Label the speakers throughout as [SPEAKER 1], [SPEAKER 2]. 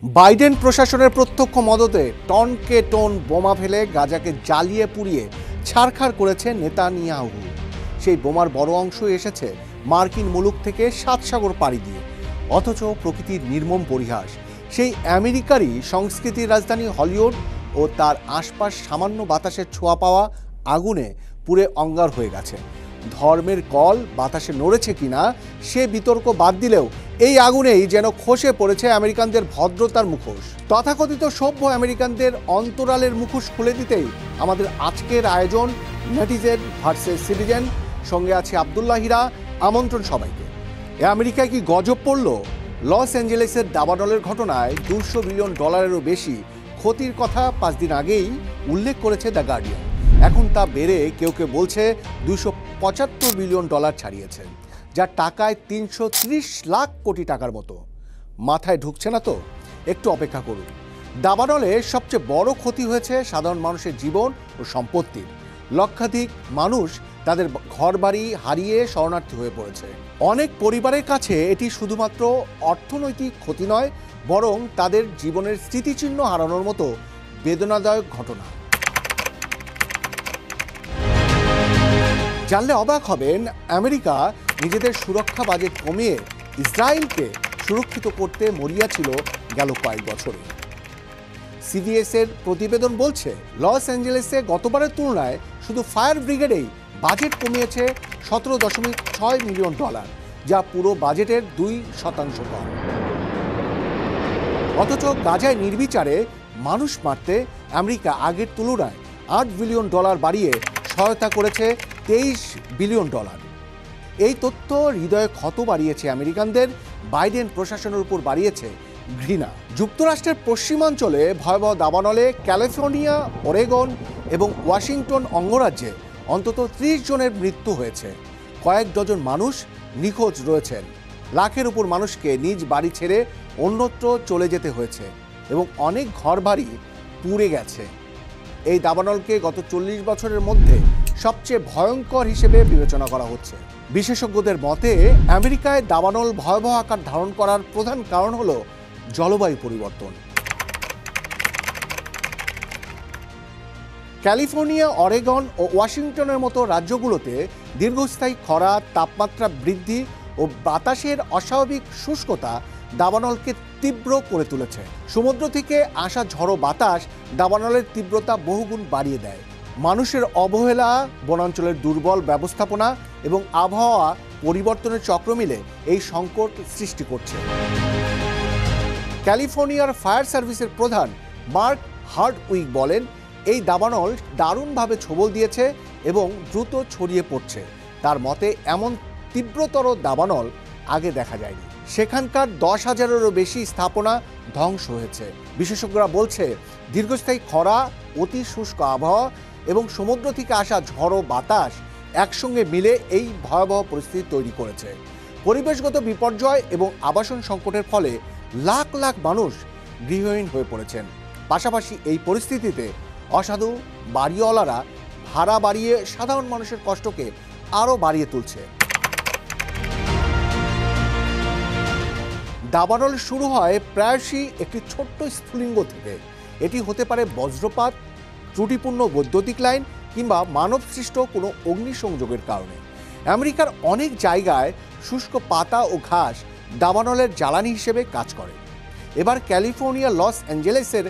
[SPEAKER 1] Biden প্রশাসনের প্রত্যক্ষ মদতে টনকে ton বোমা ফেলে গাজাকে জ্বালিয়ে পুড়িয়ে ছারখার করেছে নেতানিয়াহু। সেই বোমার বড় অংশই এসেছে মার্কিন মুলুক থেকে 7 সাগর পাড়ি দিয়ে। অথচ প্রকৃতির নির্মম পরিহাস সেই আমেরিকারই সংস্কৃতির রাজধানী হলিউড ও তার আশপাশ সামান্য বাতাসের ছোঁয়া পাওয়া আগুনে পুড়ে অঙ্গার হয়ে গেছে। ধর্মের কল বাতাসে নড়েছে কিনা সে বিতর্ক বাদ দিলেও এই আগুনেই যেন খসে পড়েছে আমেরিকানদের ভদ্রতার মুখোশ। তথাকথিত সভ্য আমেরিকানদের অন্তরালের মুখোশ খুলে দিতেই আমাদের আজকের আয়োজন নেটিজেন ভার্সেস সিটিজেন। সঙ্গে আছে আব্দুল্লাহ হীরা। আমন্ত্রণ সবাইকে। আমেরিকায় কি গজব পড়ল? লস অ্যাঞ্জেলেসের দাবানলের ঘটনায় $200 বিলিয়নেরও বেশি ক্ষতির কথা 5 দিন আগেই উল্লেখ করেছে দ্য গার্ডিয়ান। এখন তা বেড়ে কেউ কেউ বলছে $275 বিলিয়ন ছাড়িয়েছে, যা টাকায় 330 লাখ কোটি টাকার মতো। মাথায় ঢুকছে না তো? একটু অপেক্ষা করুন। দাবানলে সবচেয়ে বড় ক্ষতি হয়েছে সাধারণ মানুষের জীবন ও সম্পত্তির। লক্ষাধিক মানুষ তাদের ঘরবাড়ি হারিয়ে শরণার্থী হয়ে পড়েছে। অনেক পরিবারের কাছে এটি শুধুমাত্র অর্থনৈতিক ক্ষতি নয়, বরং তাদের জীবনের স্মৃতিচিহ্ন হারানোর মতো বেদনাদায়ক ঘটনা। জানলে অবাক হবেন, আমেরিকা নিজেদের সুরক্ষা বাজেট কমিয়ে ইসরায়েলকে সুরক্ষিত করতে মরিয়া ছিল গেল কয়েক বছরে। সিবিএস এর প্রতিবেদন বলছে, লস অ্যাঞ্জেলেসে গতবারের তুলনায় শুধু ফায়ার ব্রিগেডেই বাজেট কমিয়েছে $17.6 মিলিয়ন, যা পুরো বাজেটের 2% কম। অথচ গাজায় নির্বিচারে মানুষ মারতে আমেরিকা আগের তুলনায় $8 বিলিয়ন বাড়িয়ে সহায়তা করেছে $23 বিলিয়ন। এই তথ্য হৃদয়ে ক্ষত বাড়িয়েছে আমেরিকানদের। বাইডেন প্রশাসনের উপর বাড়িয়েছে ঘৃণা। যুক্তরাষ্ট্রের পশ্চিমাঞ্চলে ভয়াবহ দাবানলে ক্যালিফোর্নিয়া, ওরেগন এবং ওয়াশিংটন অঙ্গরাজ্যে অন্তত 30 জনের মৃত্যু হয়েছে। কয়েক ডজন মানুষ নিখোঁজ রয়েছেন। লাখের উপর মানুষকে নিজ বাড়ি ছেড়ে অন্যত্র চলে যেতে হয়েছে এবং অনেক ঘরবাড়ি পুড়ে গেছে। এই দাবানলকে গত 40 বছরের মধ্যে সবচেয়ে ভয়ঙ্কর হিসেবে বিবেচনা করা হচ্ছে। বিশেষজ্ঞদের মতে, আমেরিকায় দাবানল ভয়াবহ আকার ধারণ করার প্রধান কারণ হল জলবায়ু পরিবর্তন। ক্যালিফোর্নিয়া, অরেগন ও ওয়াশিংটনের মতো রাজ্যগুলোতে দীর্ঘস্থায়ী খরা, তাপমাত্রা বৃদ্ধি ও বাতাসের অস্বাভাবিক শুষ্কতা দাবানলকে তীব্র করে তুলেছে। সমুদ্র থেকে আসা ঝড়ো বাতাস দাবানলের তীব্রতা বহুগুণ বাড়িয়ে দেয়। মানুষের অবহেলা, বনাঞ্চলের দুর্বল ব্যবস্থাপনা এবং আবহাওয়া পরিবর্তনের চক্র মিলে এই সংকট সৃষ্টি করছে। ক্যালিফোর্নিয়ার ফায়ার সার্ভিসের প্রধান মার্ক হার্ডউইক বলেন, এই দাবানল দারুণভাবে ছোবল দিয়েছে এবং দ্রুত ছড়িয়ে পড়ছে। তার মতে, এমন তীব্রতর দাবানল আগে দেখা যায়নি। সেখানকার 10,000-এরও বেশি স্থাপনা ধ্বংস হয়েছে। বিশেষজ্ঞরা বলছে, দীর্ঘস্থায়ী খরা, অতি শুষ্ক আবহাওয়া এবং সমুদ্র থেকে আসা ঝড়ো বাতাস একসঙ্গে মিলে এই ভয়াবহ পরিস্থিতি তৈরি করেছে। পরিবেশগত বিপর্যয় এবং আবাসন সংকটের ফলে লাখ লাখ মানুষ গৃহহীন হয়ে পড়েছেন। পাশাপাশি এই পরিস্থিতিতে অসাধু বাড়িওয়ালারা ভাড়া বাড়িয়ে সাধারণ মানুষের কষ্টকে আরও বাড়িয়ে তুলছে। দাবানল শুরু হয় প্রায়শই একটি ছোট্ট স্ফুলিঙ্গ থেকে। এটি হতে পারে বজ্রপাত, ত্রুটিপূর্ণ বৈদ্যুতিক লাইন কিংবা মানবসৃষ্ট কোনো অগ্নিসংযোগের কারণে। আমেরিকার অনেক জায়গায় শুষ্ক পাতা ও ঘাস দাবানলের জ্বালানি হিসেবে কাজ করে। এবার ক্যালিফোর্নিয়া, লস অ্যাঞ্জেলেসের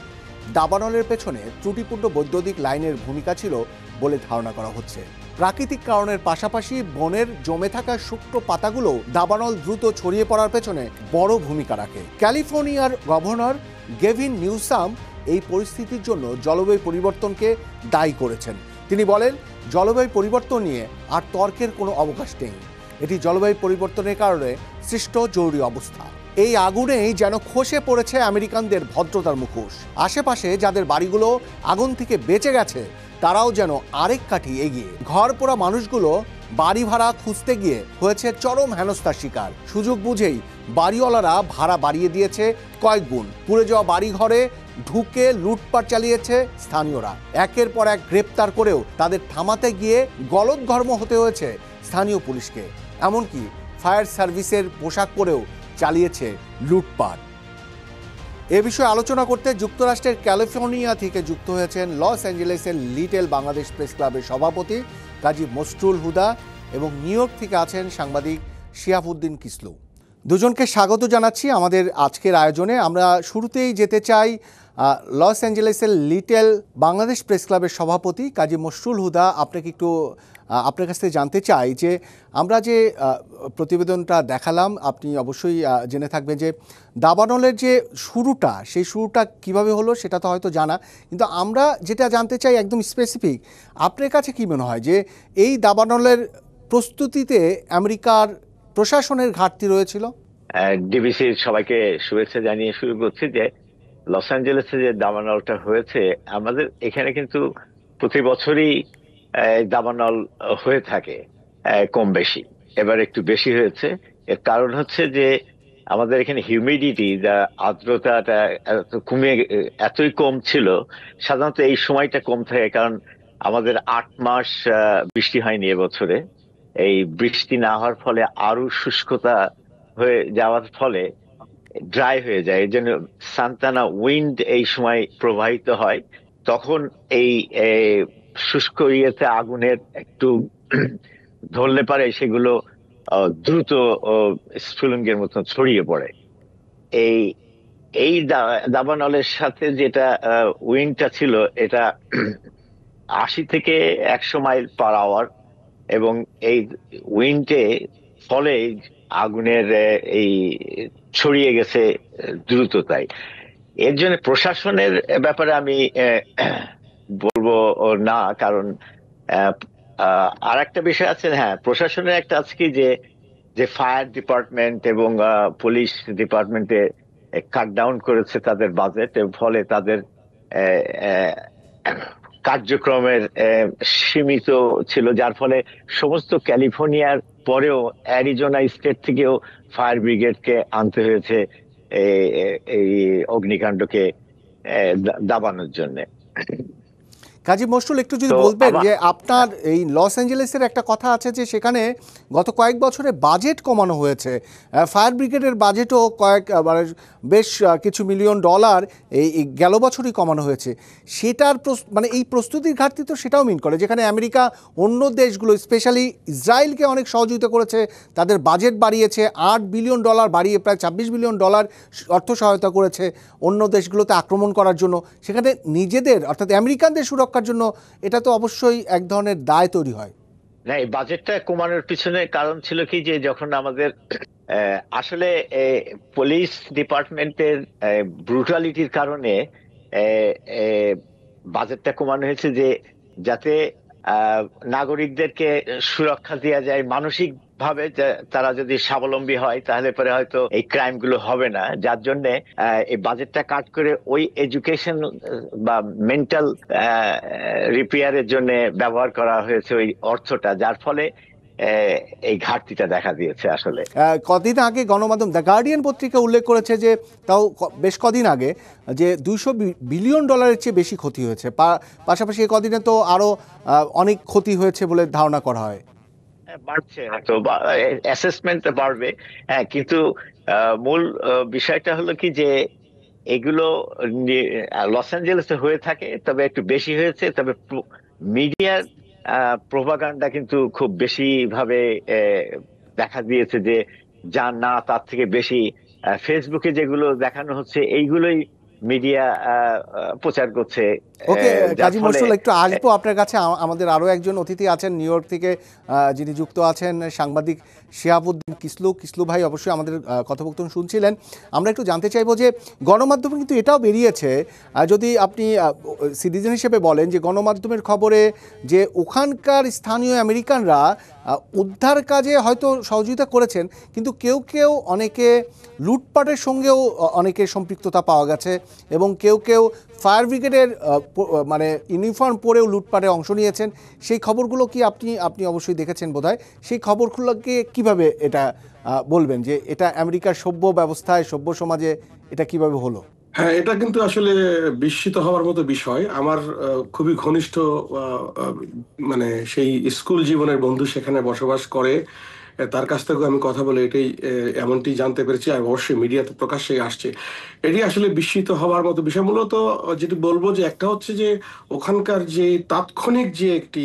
[SPEAKER 1] দাবানলের পেছনে ত্রুটিপূর্ণ বৈদ্যুতিক লাইনের ভূমিকা ছিল বলে ধারণা করা হচ্ছে। প্রাকৃতিক কারণের পাশাপাশি বনের জমে থাকা শুকনো পাতাগুলো দাবানল দ্রুত ছড়িয়ে পড়ার পেছনে বড় ভূমিকা রাখে। ক্যালিফোর্নিয়ার গভর্নর গেভিন নিউসাম এই পরিস্থিতির জন্য জলবায়ু পরিবর্তনকে দায়ী করেছেন। তিনি বলেন, জলবায়ু পরিবর্তন নিয়ে আর তর্কের কোনো অবকাশ নেই। এটি জলবায়ু পরিবর্তনের কারণে সৃষ্ট জরুরি অবস্থা। এই আগুনেই যেন খসে পড়েছে আমেরিকানদের ভদ্রতার মুখোশ। আশেপাশে যাদের বাড়িগুলো আগুন থেকে বেঁচে গেছে, তারাও যেন আরেক কাঠি এগিয়ে। ঘর পোড়া মানুষগুলো বাড়ি ভাড়া খুঁজতে গিয়ে হয়েছে চরম হেনস্থার শিকার। সুযোগ বুঝেই বাড়িওয়ালারা ভাড়া বাড়িয়ে দিয়েছে কয়েক গুণ। পুড়ে যাওয়া বাড়ি ঘরে ঢুকে লুটপাট চালিয়েছে স্থানীয়রা। একের পর এক গ্রেপ্তার করেও তাদের থামাতে গিয়ে গলদঘর্ম হতে হয়েছে স্থানীয় পুলিশকে। এমনকি ফায়ার সার্ভিসের পোশাক পরেও চালিয়েছে লুটপাট। এ বিষয়ে আলোচনা করতে যুক্তরাষ্ট্রের ক্যালিফোর্নিয়া থেকে যুক্ত হয়েছেন লস অ্যাঞ্জেলেসের লিটল বাংলাদেশ প্রেস ক্লাবের সভাপতি কাজী মসরুল হুদা এবং নিউ ইয়র্ক থেকে আছেন সাংবাদিক শিহাবুদ্দিন কিসলু। দুজনকে স্বাগত জানাচ্ছি আমাদের আজকের আয়োজনে। আমরা শুরুতেই যেতে চাই লস অ্যাঞ্জেলেসের লিটল বাংলাদেশ প্রেস ক্লাবের সভাপতি কাজী মসরুল হুদা। আপনাকে একটু আপনার কাছ থেকে জানতে চাই যে আমরা যে প্রতিবেদনটা দেখালাম, আপনি অবশ্যই জেনে থাকবেন যে দাবানলের যে শুরুটা, সেই শুরুটা কিভাবে হলো সেটা তো হয়তো জানা, কিন্তু আমরা যেটা জানতে চাই একদম স্পেসিফিক, আপনার কাছে কি মনে হয় যে এই দাবানলের প্রস্তুতিতে আমেরিকার প্রশাসনের ঘাটতি রয়েছিল?
[SPEAKER 2] ডিবিসির সবাইকে শুভেচ্ছা জানিয়ে শুরু করছি যে লস অ্যাঞ্জেলেসে যে দাবানলটা হয়েছে, আমাদের এখানে কিন্তু প্রতি বছরই দাবানল হয়ে থাকে কম বেশি। এবার একটু বেশি হয়েছে। এর কারণ হচ্ছে যে আমাদের এখানে হিউমিডিটি, আর্দ্রতাটা এতই কম ছিল। সাধারণত এই সময়টা কম থাকে কারণ আমাদের 8 মাস বৃষ্টি হয়নি এবছরে। এই বৃষ্টি না হওয়ার ফলে আরো শুষ্কতা হয়ে যাওয়ার ফলে ড্রাই হয়ে যায়। এই জন্য সান্তানা উইন্ড এই সময় প্রবাহিত হয়। তখন এই শুষ্ক ইয়েতে আগুনের একটু ধরলে পারে সেগুলো দ্রুত স্ফুলিঙ্গের মতো ছড়িয়ে পড়ে। এই এই দাবানলের সাথে যেটা উইন্ডটা ছিল, এটা 80 থেকে 100 মাইল পার আওয়ার, এবং এই উইন্ডে ফলে আগুনের এই ছড়িয়ে গেছে দ্রুততায়। এর জন্য প্রশাসনের ব্যাপারে আমি বলবো না, কারণ আর একটা বিষয় আছে। হ্যাঁ, প্রশাসনের একটা আছে কি যে যে ফায়ার ডিপার্টমেন্ট এবং পুলিশ ডিপার্টমেন্টে কাট ডাউন করেছে তাদের বাজেট, এর ফলে তাদের কার্যক্রমের সীমিত ছিল, যার ফলে সমস্ত ক্যালিফোর্নিয়ার পরেও অ্যারিজোনা স্টেট থেকেও ফায়ার ব্রিগেডকে আনতে হয়েছে এই অগ্নিকাণ্ডকে দাবানোর জন্য।
[SPEAKER 1] কাজী মসরুল, একটু যদি বলবেন যে আপনার এই লস অ্যাঞ্জেলেসের একটা কথা আছে যে সেখানে গত কয়েক বছরে বাজেট কমানো হয়েছে, ফায়ার ব্রিগেডের বাজেটও মানে বেশ কিছু মিলিয়ন ডলার এই গেল বছরই কমানো হয়েছে। সেটার মানে এই প্রস্তুতির ঘাটতি তো সেটাও মিন করে, যেখানে আমেরিকা অন্য দেশগুলো স্পেশালি ইসরায়েলকে অনেক সহযোগিতা করেছে, তাদের বাজেট বাড়িয়েছে, $8 বিলিয়ন বাড়িয়ে প্রায় $26 বিলিয়ন অর্থ সহায়তা করেছে অন্য দেশগুলোতে আক্রমণ করার জন্য। সেখানে নিজেদের অর্থাৎ আমেরিকানদের সুরক্ষার জন্য এটা তো অবশ্যই এক ধরনের দায় তৈরি হয়।
[SPEAKER 2] না, এই বাজেটটা কমানোর পিছনে কারণ ছিল কি যে যখন আমাদের আসলে পুলিশ ডিপার্টমেন্টের ব্রুটালিটির কারণে বাজেটটা কমানো হয়েছে, যে যাতে নাগরিকদেরকে সুরক্ষা দেওয়া যায় মানসিক ভাবে। তারা যদি স্বাবলম্বী হয় তাহলে পরে হয়তো এই ক্রাইম গুলো হবে না, যার জন্য এই বাজেটটা কাট করে ওই এডুকেশন বা মেন্টাল রিপেয়ারের জন্য ব্যবহার করা হয়েছে ওই অর্থটা, যার ফলে এই ঘাটতিটা দেখা দিয়েছে। আসলে
[SPEAKER 1] কদিন আগে গণমাধ্যম দ্য গার্ডিয়ান পত্রিকা উল্লেখ করেছে যে তাও বেশ কদিন আগে যে $200 বিলিয়ন চেয়ে বেশি ক্ষতি হয়েছে। পাশাপাশি এই কদিনে তো আরো অনেক ক্ষতি হয়েছে বলে ধারণা করা হয়।
[SPEAKER 2] বাড়ছে, হয়তো অ্যাসেসমেন্ট বাড়বে। হ্যাঁ, কিন্তু মূল বিষয়টা হলো কি যে এগুলো লস অ্যাঞ্জেলেসে হয়ে থাকে, তবে একটু বেশি হয়েছে। তবে মিডিয়ার প্রোপাগান্ডা কিন্তু খুব বেশি ভাবে দেখা দিয়েছে, যে যা না তার থেকে বেশি ফেসবুকে যেগুলো দেখানো হচ্ছে এইগুলোই মিডিয়া প্রচার করছে।
[SPEAKER 1] ওকে কাজী মসরুল, একটু আসবো আপনার কাছে। আমাদের আরও একজন অতিথি আছেন নিউ ইয়র্ক থেকে, যিনি যুক্ত আছেন সাংবাদিক শিহাবুদ্দিন কিসলু ভাই অবশ্যই আমাদের কথোপকথন শুনছিলেন। আমরা একটু জানতে চাইবো যে গণমাধ্যমে কিন্তু এটাও বেরিয়েছে, যদি আপনি সিটিজেন হিসেবে বলেন, যে গণমাধ্যমের খবরে যে ওখানকার স্থানীয় আমেরিকানরা উদ্ধার কাজে হয়তো সহযোগিতা করেছেন, কিন্তু কেউ কেউ অনেকে লুটপাটের সঙ্গেও অনেকের সম্পৃক্ততা পাওয়া গেছে, এবং কেউ কেউ ফায়ার ব্রিগেডের মানে ইউনিফর্ম পরেও লুটপাটে অংশ নিয়েছেন। সেই খবরগুলো কি আপনি অবশ্যই দেখেছেন বোধহয়। সেই খবরগুলোকে কিভাবে এটা বলবেন যে এটা আমেরিকার সভ্য ব্যবস্থায়, সভ্য সমাজে এটা কিভাবে হলো?
[SPEAKER 3] হ্যাঁ, এটা কিন্তু আসলে বিস্মিত হওয়ার মতো বিষয়। আমার খুবই ঘনিষ্ঠ মানে সেই স্কুল জীবনের বন্ধু সেখানে বসবাস করে, তার কাছ থেকেও আমি কথা বলে এটাই এমনটি জানতে পেরেছি, আর অবশ্যই মিডিয়াতে প্রকাশ্যে আসছে। এটি আসলে বিস্মিত হওয়ার মতো বিষয়। মূলত যেটি বলবো যে একটা হচ্ছে যে ওখানকার যে তাৎক্ষণিক যে একটি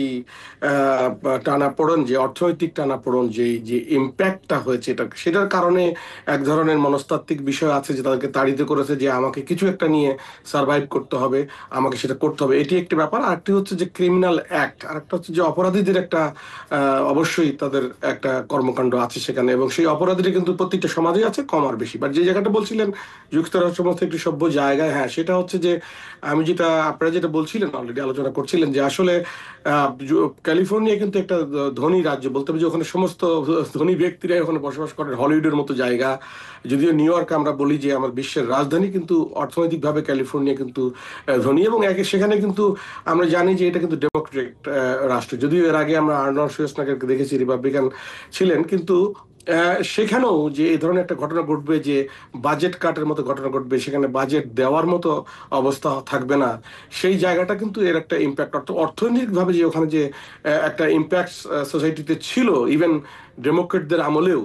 [SPEAKER 3] টানাপোড়েন, যে অর্থনৈতিক টানাপোড়েন, যে যে ইম্প্যাক্টটা হয়েছে, এটা সেটার কারণে এক ধরনের মনস্তাত্ত্বিক বিষয় আছে যে তাদেরকে তাড়িত করেছে যে আমাকে কিছু একটা নিয়ে সার্ভাইভ করতে হবে, আমাকে সেটা করতে হবে, এটি একটি ব্যাপার। আরেকটি হচ্ছে যে ক্রিমিনাল অ্যাক্ট, আরেকটা হচ্ছে যে অপরাধীদের একটা অবশ্যই তাদের একটা কর্মকাণ্ড আছে সেখানে, এবং সেই অপরাধীরা কিন্তু প্রত্যেকটা সমাজে আছে, কম আর বেশি। বাট যে জায়গাটা বলছিলেন যুক্তরাষ্ট্রের মতো একটি সভ্য জায়গায়, হ্যাঁ, সেটা হচ্ছে যে আমি যেটা আপনারা যেটা বলছিলেন, অলরেডি আলোচনা করছিলেন যে আসলে ক্যালিফোর্নিয়া কিন্তু একটা ধনী রাজ্য, বলতে হবে যে ওখানে সমস্ত ধনী ব্যক্তিরাই ওখানে বসবাস করেন, হলিউডের মতো জায়গা। যদিও নিউ ইয়র্ক আমরা বলি যে আমার বিশ্বের রাজধানী, কিন্তু অর্থনৈতিকভাবে ক্যালিফোর্নিয়া কিন্তু ধনী, এবং সেখানে কিন্তু আমরা জানি যে এটা কিন্তু ডেমোক্রেটিক রাষ্ট্র। যদিও এর আগে আমরা আর্নল্ড শুয়ার্জনেগারকে দেখেছি রিপাবলিকান ছিলেন, কিন্তু সেখানেও যে এই ধরনের একটা ঘটনা ঘটবে, যে বাজেট কাটের মতো ঘটনা ঘটবে, সেখানে বাজেট দেওয়ার মতো অবস্থা থাকবে না, সেই জায়গাটা কিন্তু এর একটা ইম্প্যাক্ট, অর্থনৈতিকভাবে যে ওখানে যে একটা ইম্প্যাক্ট সোসাইটিতে ছিল ইভেন ডেমোক্রেটদের আমলেও,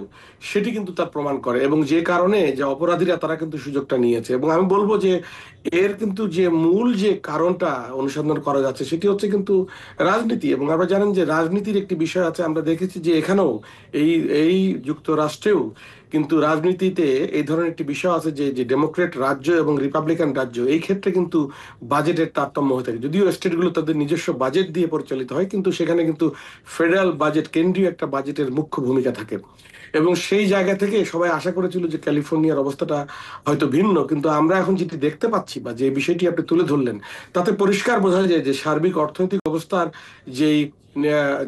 [SPEAKER 3] সেটি কিন্তু তার প্রমাণ করে। এবং যে কারণে যে অপরাধীরা তারা কিন্তু সুযোগটা নিয়েছে। এবং আমি বলবো যে এর কিন্তু যে মূল যে কারণটা অনুসন্ধান করা যাচ্ছে সেটি হচ্ছে কিন্তু রাজনীতি। এবং আপনারা জানেন যে রাজনীতির একটি বিষয় আছে, আমরা দেখেছি যে এখানেও এই এই যুক্তরাষ্ট্রেও কিন্তু রাজনীতিতে এই ধরনের একটি বিষয় আছে যে যে ডেমোক্রেট রাজ্য এবং রিপাবলিকান রাজ্য, এই ক্ষেত্রে কিন্তু বাজেটের তারতম্য হয়ে থাকে। যদিও স্টেটগুলো তাদের নিজস্ব বাজেট দিয়ে পরিচালিত হয়, কিন্তু সেখানে কিন্তু ফেডারেল বাজেট, কেন্দ্রীয় একটা বাজেটের মুখ্য ভূমিকা থাকে। এবং সেই জায়গা থেকে সবাই আশা করেছিল যে ক্যালিফোর্নিয়ার অবস্থাটা হয়তো ভিন্ন, কিন্তু আমরা এখন যেটি দেখতে পাচ্ছি বা যে বিষয়টি আপনি তুলে ধরলেন, তাতে পরিষ্কার বোঝা যায় যে সার্বিক অর্থনৈতিক অবস্থার যেই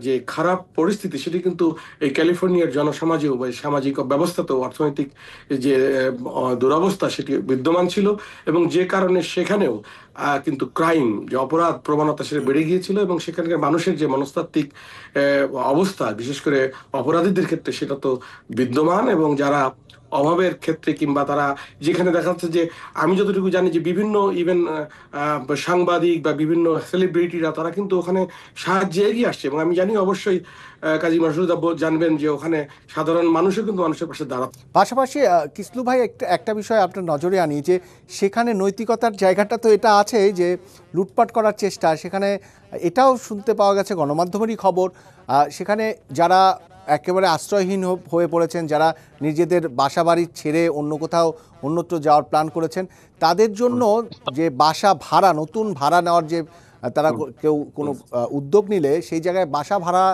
[SPEAKER 3] যে খারাপ পরিস্থিতি, সেটি কিন্তু এই ক্যালিফোর্নিয়ার জনসমাজেও বা সামাজিক ব্যবস্থাতেও অর্থনৈতিক যে দুরবস্থা সেটি বিদ্যমান ছিল। এবং যে কারণে সেখানেও কিন্তু ক্রাইম, যে অপরাধ প্রবণতা, সেটা বেড়ে গিয়েছিল। এবং সেখানকার মানুষের যে মনস্তাত্ত্বিক অবস্থা, বিশেষ করে অপরাধীদের ক্ষেত্রে, সেটা তো বিদ্যমান। এবং যারা অভাবের ক্ষেত্রে, কিংবা তারা যেখানে দেখা যাচ্ছে যে আমি যতটুকু জানি যে বিভিন্ন ইভেন সাংবাদিক বা বিভিন্ন সেলিব্রিটিরা তারা কিন্তু ওখানে সাহায্যে এগিয়ে আসছে। এবং আমি জানি অবশ্যই কাজী মাসুদা জানবেন যে ওখানে সাধারণ মানুষও কিন্তু মানুষের পাশে দাঁড়াচ্ছে।
[SPEAKER 1] পাশাপাশি কিসলু ভাই, একটা বিষয় আপনার নজরে আনি যে সেখানে নৈতিকতার জায়গাটা তো এটা আছে যে লুটপাট করার চেষ্টা, সেখানে এটাও শুনতে পাওয়া গেছে, গণমাধ্যমেরই খবর, সেখানে যারা একেবারে আশ্রয়হীন হয়ে পড়েছেন, যারা নিজেদের বাসা বাড়ি ছেড়ে অন্য কোথাও অন্যত্র যাওয়ার প্ল্যান করেছেন, তাদের জন্য যে বাসা ভাড়া, নতুন ভাড়া নেওয়ার যে তারা কেউ কোনো উদ্যোগ নিলে সেই জায়গায় বাসা ভাড়া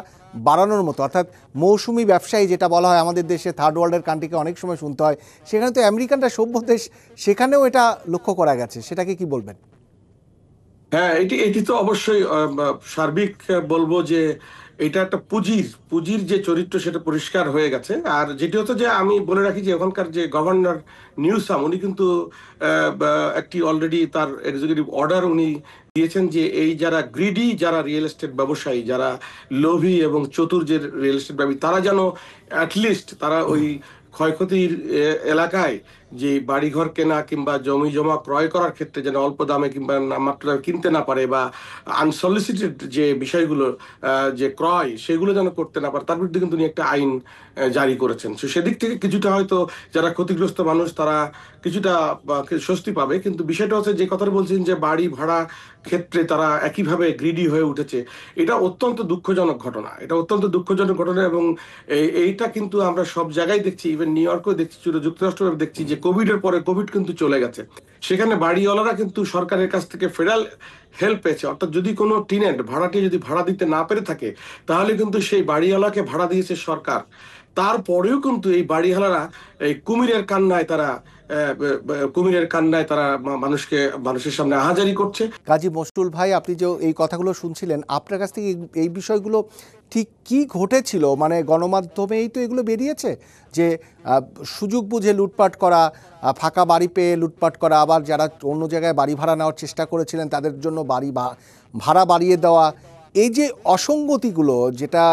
[SPEAKER 1] বাড়ানোর মতো, অর্থাৎ মৌসুমি ব্যবসায়ী যেটা বলা হয় আমাদের দেশে, থার্ড ওয়ার্ল্ডের কান্ট্রিকে অনেক সময় শুনতে হয়, সেখানে তো আমেরিকানরা সভ্য দেশ, সেখানেও এটা লক্ষ্য করা গেছে। সেটাকে কি বলবেন?
[SPEAKER 3] হ্যাঁ, এটি এটি তো অবশ্যই সার্বিক বলবো যে এটা একটা পুঁজির পুঁজির যে চরিত্র, সেটা পরিষ্কার হয়ে গেছে। আর যেটি হচ্ছে যে আমি বলে রাখি যে ওখানকার যে গভর্নর নিউসাম, উনি কিন্তু একটি অলরেডি তার এক্সিকিউটিভ অর্ডার উনি দিয়েছেন যে এই যারা গ্রিডি, যারা রিয়েল এস্টেট ব্যবসায়ী, যারা লোভী এবং চতুর যে রিয়েল এস্টেট ব্যবসায়ী, তারা যেন অ্যাটলিস্ট তারা ওই ক্ষয়ক্ষতির এলাকায় যে বাড়িঘর কেনা কিংবা জমি জমা ক্রয় করার ক্ষেত্রে যেন অল্প দামে কিংবা মাত্র দামে কিনতে না পারে, বা আনসলিসিটেড যে বিষয়গুলো যে ক্রয়, সেগুলো যেন করতে না পারে, তার বিরুদ্ধে কিন্তু উনি একটা আইন জারি করেছেন। তো সেদিক থেকে কিছুটা হয়তো যারা ক্ষতিগ্রস্ত মানুষ তারা কিছুটা স্বস্তি পাবে। কিন্তু বিষয়টা হচ্ছে যে কথাটা বলছেন যে বাড়ি ভাড়া ক্ষেত্রে তারা একইভাবে গ্রিডি হয়ে উঠেছে, এটা অত্যন্ত দুঃখজনক ঘটনা। এটা অত্যন্ত দুঃখজনক ঘটনা। এবং এইটা কিন্তু আমরা সব জায়গায় দেখছি, ইভেন নিউ ইয়র্কেও দেখছি, যুক্তরাষ্ট্রে দেখছি যে কোভিড এর পরে, কোভিড কিন্তু চলে গেছে, সেখানে বাড়িওয়ালারা কিন্তু সরকারের কাছ থেকে ফেডারেল হেল্প পেয়েছে। অর্থাৎ যদি কোনো টিনেন্ট, ভাড়াটি যদি ভাড়া দিতে না পেরে থাকে, তাহলে কিন্তু সেই বাড়িওয়ালাকে ভাড়া দিয়েছে সরকার। তারপরেও কিন্তু এই বাড়িওয়ালারা এই কুমিরের কান্নায় তারা মানুষের সামনে আহাজারি করছে।
[SPEAKER 1] কাজী মশরুল ভাই, আপনি যে এই কথাগুলো শুনছিলেন, আপনার কাছ থেকে এই বিষয়গুলো ঠিক কি ঘটেছিল? মানে গণমাধ্যমেই তো এগুলো বেরিয়েছে যে সুযোগ বুঝে লুটপাট করা, ফাঁকা বাড়ি পেয়ে লুটপাট করা, আবার যারা অন্য জায়গায় বাড়ি ভাড়া নেওয়ার চেষ্টা করেছিলেন তাদের জন্য বাড়ি ভাড়া বাড়িয়ে দেওয়া, এই যে অসঙ্গতিগুলো, যেটা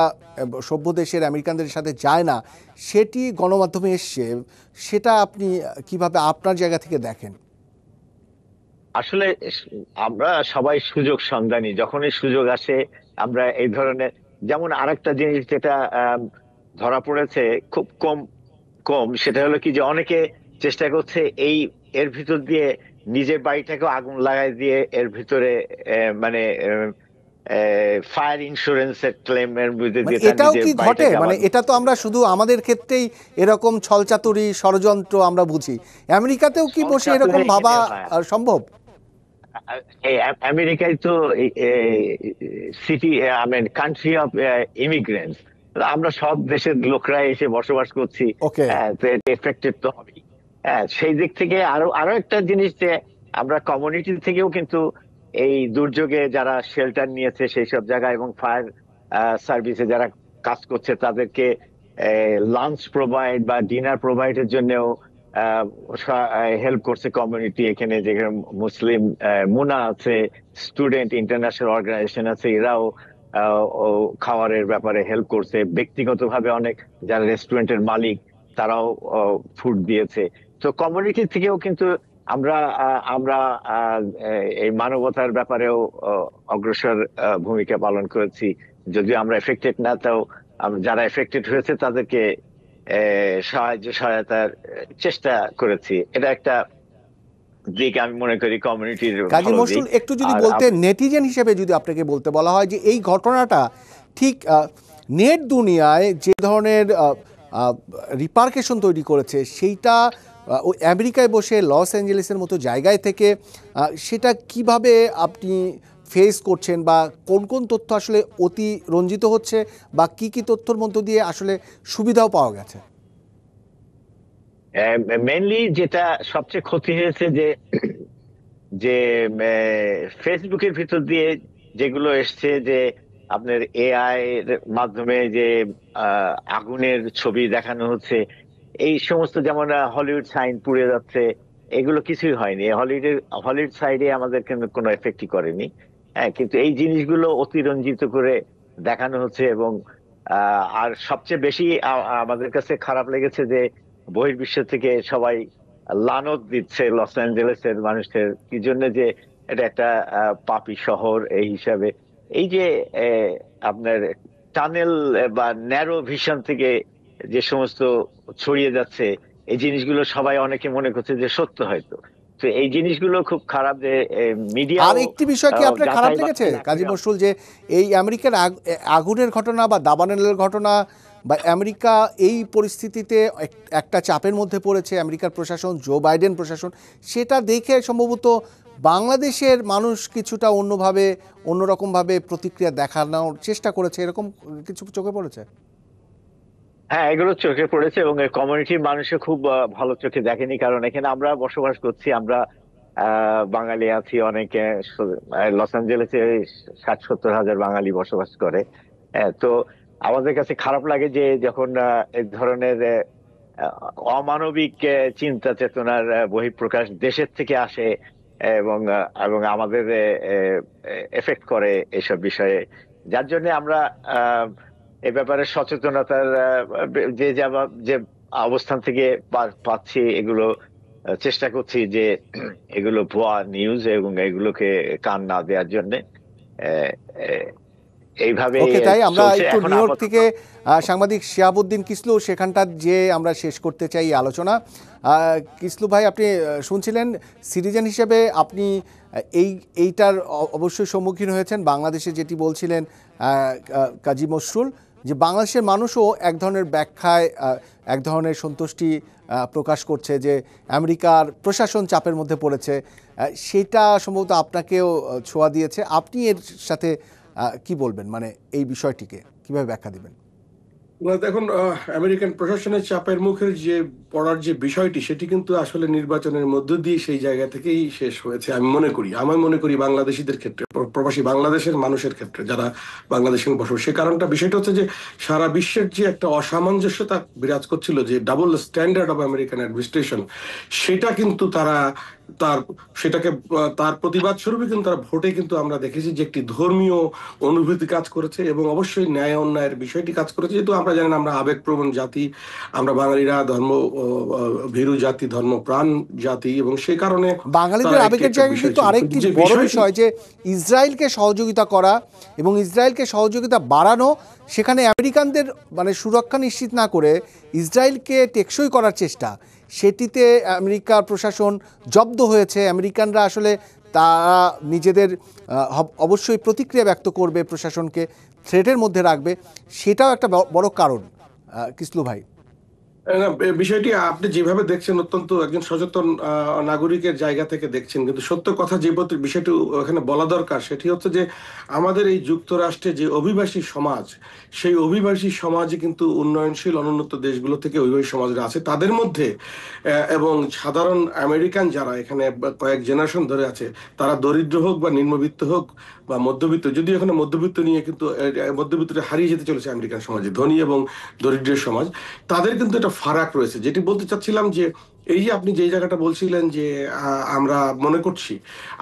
[SPEAKER 1] সভ্য দেশের আমেরিকানদের সাথে যায় না, সেটি গণমাধ্যমে এসছে, সেটা আপনি কিভাবে আপনার জায়গা থেকে দেখেন?
[SPEAKER 2] আসলে আমরা সবাই সুযোগ সন্ধানী, যখনই সুযোগ আসে আমরা এই ধরনের, যেমন আরেকটা জিনিস যেটা ধরা পড়েছে খুব কম কম, সেটা হলো কি যে অনেকে চেষ্টা করছে এর ভিতর দিয়ে নিজের বাড়িটাকে আগুন লাগাই দিয়ে এর ভিতরে মানে ফায়ার ইন্স্যুরেন্সের ক্লেমের মধ্যে
[SPEAKER 1] মানে
[SPEAKER 2] দিয়ে তার
[SPEAKER 1] এটাও
[SPEAKER 2] নিজের
[SPEAKER 1] কি ঘটে?
[SPEAKER 2] বাড়িটাকে
[SPEAKER 1] মানে
[SPEAKER 2] আবার
[SPEAKER 1] এটা তো আমরা শুধু আমাদের ক্ষেত্রেই এরকম ছলচাতুরি ষড়যন্ত্র আমরা বুঝি, আমেরিকাতেও কি বসে
[SPEAKER 2] সরকার
[SPEAKER 1] এরকম ভাবা
[SPEAKER 2] এখানে হয়।
[SPEAKER 1] সম্ভব?
[SPEAKER 2] আমেরিকায় তো city I mean country of immigrants, আমরা সব দেশের লোকরা এসে বসবাস করছি।
[SPEAKER 1] ওকে।
[SPEAKER 2] হ্যাঁ, তো এফেক্টেড তো হবেই। হ্যাঁ, সেই দিক থেকে আরো আরো একটা জিনিস যে আমরা কমিউনিটি থেকেও কিন্তু এই দুর্যোগে যারা শেল্টার নিয়েছে সেই সব জায়গায় এবং ফায়ার সার্ভিসে যারা কাজ করছে তাদেরকে লাঞ্চ প্রোভাইড বা ডিনার প্রোভাইডের জন্যও হেল্প করছে কমিউনিটি। এখানে যে মুসলিম মুনা আছে, স্টুডেন্ট ইন্টারন্যাশনাল অর্গানাইজেশন আছে, এরাও খাবারের ব্যাপারে হেল্প করছে। ব্যক্তিগতভাবে অনেক যারা রেস্টুরেন্টের মালিক তারাও ফুড দিয়েছে। তো কমিউনিটি থেকেও কিন্তু আমরা আমরা এই মানবতার ব্যাপারেও অগ্রসর ভূমিকা পালন করেছি। যদিও আমরা এফেক্টেড না, তাও যারা এফেক্টেড হয়েছে তাদেরকে সহায়তার চেষ্টা করেছি। এটা একটা দিক আমি মনে করি কমিউনিটির
[SPEAKER 1] কাজী
[SPEAKER 2] ভালো দিক।
[SPEAKER 1] মশরুল, একটু যদি
[SPEAKER 2] আর
[SPEAKER 1] বলতে, নেটিজেন হিসেবে যদি আপনাকে বলতে বলা হয় যে এই ঘটনাটা ঠিক নেট দুনিয়ায় যে ধরনের রিপার্কেশন তৈরি করেছে, সেইটা ওই আমেরিকায় বসে লস অ্যাঞ্জেলেসের মতো জায়গায় থেকে সেটা কিভাবে আপনি ফেস করছেন, বা কোন কোন তথ্য আসলে অতি রঞ্জিত হচ্ছে, বা কি কি তথ্যর মধ্য দিয়ে আসলে সুবিধাও পাওয়া গেছে?
[SPEAKER 2] মেনলি যেটা সবচেয়ে ক্ষতি হয়েছে যে যে ফেসবুকের ভিতর দিয়ে যেগুলো এসছে, যে আপনার এআই এর মাধ্যমে যে আগুনের ছবি দেখানো হচ্ছে, এই সমস্ত, যেমন হলিউড সাইন পুড়ে যাচ্ছে, এগুলো কিছুই হয়নি। হলিউড সাইডে আমাদের কিন্তু কোনো এফেক্টই করেনি। হ্যাঁ, কিন্তু এই জিনিসগুলো অতিরঞ্জিত করে দেখানো হচ্ছে। এবং আর সবচেয়ে বেশি আমাদের কাছে খারাপ লেগেছে যে বহির্বিশ্ব থেকে সবাই লানত দিচ্ছে লস অ্যাঞ্জেলেসের মানুষের, কি জন্য যে এটা একটা পাপী শহর এই হিসাবে। এই যে আপনার টানেল বা ন্যারো ভিশন থেকে যে সমস্ত ছড়িয়ে যাচ্ছে, এই জিনিসগুলো সবাই অনেকে মনে করছে যে সত্য হয়তো। তো এই জিনিসগুলো খুব খারাপ যে
[SPEAKER 1] আর
[SPEAKER 2] মিডিয়াও
[SPEAKER 1] একটি বিষয় কি আপনার খারাপ
[SPEAKER 2] যাচাই
[SPEAKER 1] লেগেছে
[SPEAKER 2] বাছাই না
[SPEAKER 1] কাজী
[SPEAKER 2] করে।
[SPEAKER 1] মশরুল, যে এই আমেরিকার আগুনের ঘটনা বা দাবানলের ঘটনা, বা আমেরিকা এই পরিস্থিতিতে একটা চাপের মধ্যে পড়েছে, আমেরিকার প্রশাসন, জো বাইডেন প্রশাসন, সেটা দেখে সম্ভবত বাংলাদেশের মানুষ কিছুটা অন্যরকমভাবে প্রতিক্রিয়া দেখানোর চেষ্টা করেছে, এরকম কিছু চোখে পড়েছে?
[SPEAKER 2] হ্যাঁ, এগুলো চোখে পড়েছে এবং কমিউনিটির মানুষও খুব ভালো চোখে দেখেনি, কারণ এখানে আমরা বসবাস করছি, আমরা বাঙালি আছি অনেক। লস অ্যাঞ্জেলেসে 60-70 হাজার বাঙালি বসবাস করে। তো আমাদের কাছে খারাপ লাগে যে যখন এই ধরনের অমানবিক চিন্তা চেতনার বহিঃপ্রকাশ দেশের থেকে আসে এবং এবং আমাদের এফেক্ট করে এইসব বিষয়ে, যার জন্য আমরা এ ব্যাপারে সচেতনতার যে অবস্থান থেকে পাচ্ছি, এগুলো চেষ্টা করছি যে এগুলো ভুয়া নিউজ এবং এগুলোকে কান না দেওয়ার জন্য। এইভাবে
[SPEAKER 1] ওকে, তাই আমরা
[SPEAKER 2] চলছে
[SPEAKER 1] একটু
[SPEAKER 2] এখন
[SPEAKER 1] নিউ ইয়র্ক
[SPEAKER 2] আপাতত।
[SPEAKER 1] থেকে সাংবাদিক শিহাবুদ্দিন কিসলু, সেখানটার যে আমরা শেষ করতে চাই এই আলোচনা। কিসলু ভাই, আপনি শুনছিলেন, সিটিজেন হিসেবে আপনি এইটার অবশ্যই সম্মুখীন হয়েছেন। বাংলাদেশে যেটি বলছিলেন কাজী মশরুল, যে বাংলাদেশের মানুষও এক ধরনের ব্যাখ্যায় এক ধরনের সন্তুষ্টি প্রকাশ করছে যে আমেরিকার প্রশাসন চাপের মধ্যে পড়েছে, সেটা সম্ভবত আপনাকেও ছোঁয়া দিয়েছে। আপনি এর সাথে কি বলবেন, মানে এই বিষয়টিকে কিভাবে ব্যাখ্যা দিবেন?
[SPEAKER 3] দেখুন, আমেরিকান প্রশাসনের চাপের মুখের যে পড়ার যে বিষয়টি, সেটি কিন্তু আসলে নির্বাচনের মধ্য দিয়ে সেই জায়গা থেকেই শেষ হয়েছে। আমি মনে করি বাংলাদেশিদের ক্ষেত্রে, প্রবাসী বাংলাদেশের মানুষের ক্ষেত্রে যারা বাংলাদেশে বসবাস, সে কারণটা, বিষয়টা হচ্ছে যে সারা বিশ্বের যে একটা অসামঞ্জস্যতা বিরাজ করছিল, যে double standard of American administration, সেটা কিন্তু তারা তার সেটাকে তার প্রতিবাদ স্বরূপে কিন্তু তারা ভোটে কিন্তু আমরা দেখেছি যে একটি ধর্মীয় অনুভূতি কাজ করেছে, এবং অবশ্যই ন্যায় অন্যায়ের বিষয়টি কাজ করেছে। যেহেতু আমরা জানেন আমরা আবেগপ্রবণ জাতি, আমরা বাঙালিরা ধর্ম ভীরু জাতি, ধর্মপ্রাণ জাতি, এবং সেই কারণে
[SPEAKER 1] বাঙালিদের আবেগের জায়গায় কিন্তু আরেকটি বড় বিষয় যে ইসরায়েলকে সহযোগিতা করা এবং ইসরায়েলকে সহযোগিতা বাড়ানো, সেখানে আমেরিকানদের মানে সুরক্ষা নিশ্চিত না করে ইসরায়েলকে টেকসই করার চেষ্টা, সেটিতে আমেরিকার প্রশাসন জব্দ হয়েছে। আমেরিকানরা আসলে তারা নিজেদের অবশ্যই প্রতিক্রিয়া ব্যক্ত করবে, প্রশাসনকে থ্রেটের মধ্যে রাখবে, সেটাও একটা বড় কারণ। কিসলু ভাই,
[SPEAKER 3] না, বিষয়টি আপনি যেভাবে দেখছেন অত্যন্ত একজন সচেতন নাগরিকের জায়গা থেকে দেখছেন, কিন্তু সত্য কথা যে বিষয়টি এখানে বলা দরকার সেটি হচ্ছে যে আমাদের এই যুক্তরাষ্ট্রে যে অভিবাসী সমাজ, সেই অভিবাসী সমাজে কিন্তু উন্নয়নশীল অনুন্নত দেশগুলো থেকে অভিবাসী সমাজরা আছে, তাদের মধ্যে এবং সাধারণ আমেরিকান যারা এখানে কয়েক জেনারেশন ধরে আছে, তারা দরিদ্র হোক বা নিম্নবিত্ত হোক বা মধ্যবিত্ত, যদিও এখানে মধ্যবিত্ত নিয়ে কিন্তু মধ্যবিত্তটা হারিয়ে যেতে চলেছে আমেরিকান সমাজে, ধনী এবং দরিদ্রের সমাজ, তাদের কিন্তু একটা ফারাক রয়েছে। যেটি বলতে চাচ্ছিলাম যে এই যে আপনি যেই জায়গাটা বলছিলেন যে আমরা মনে করছি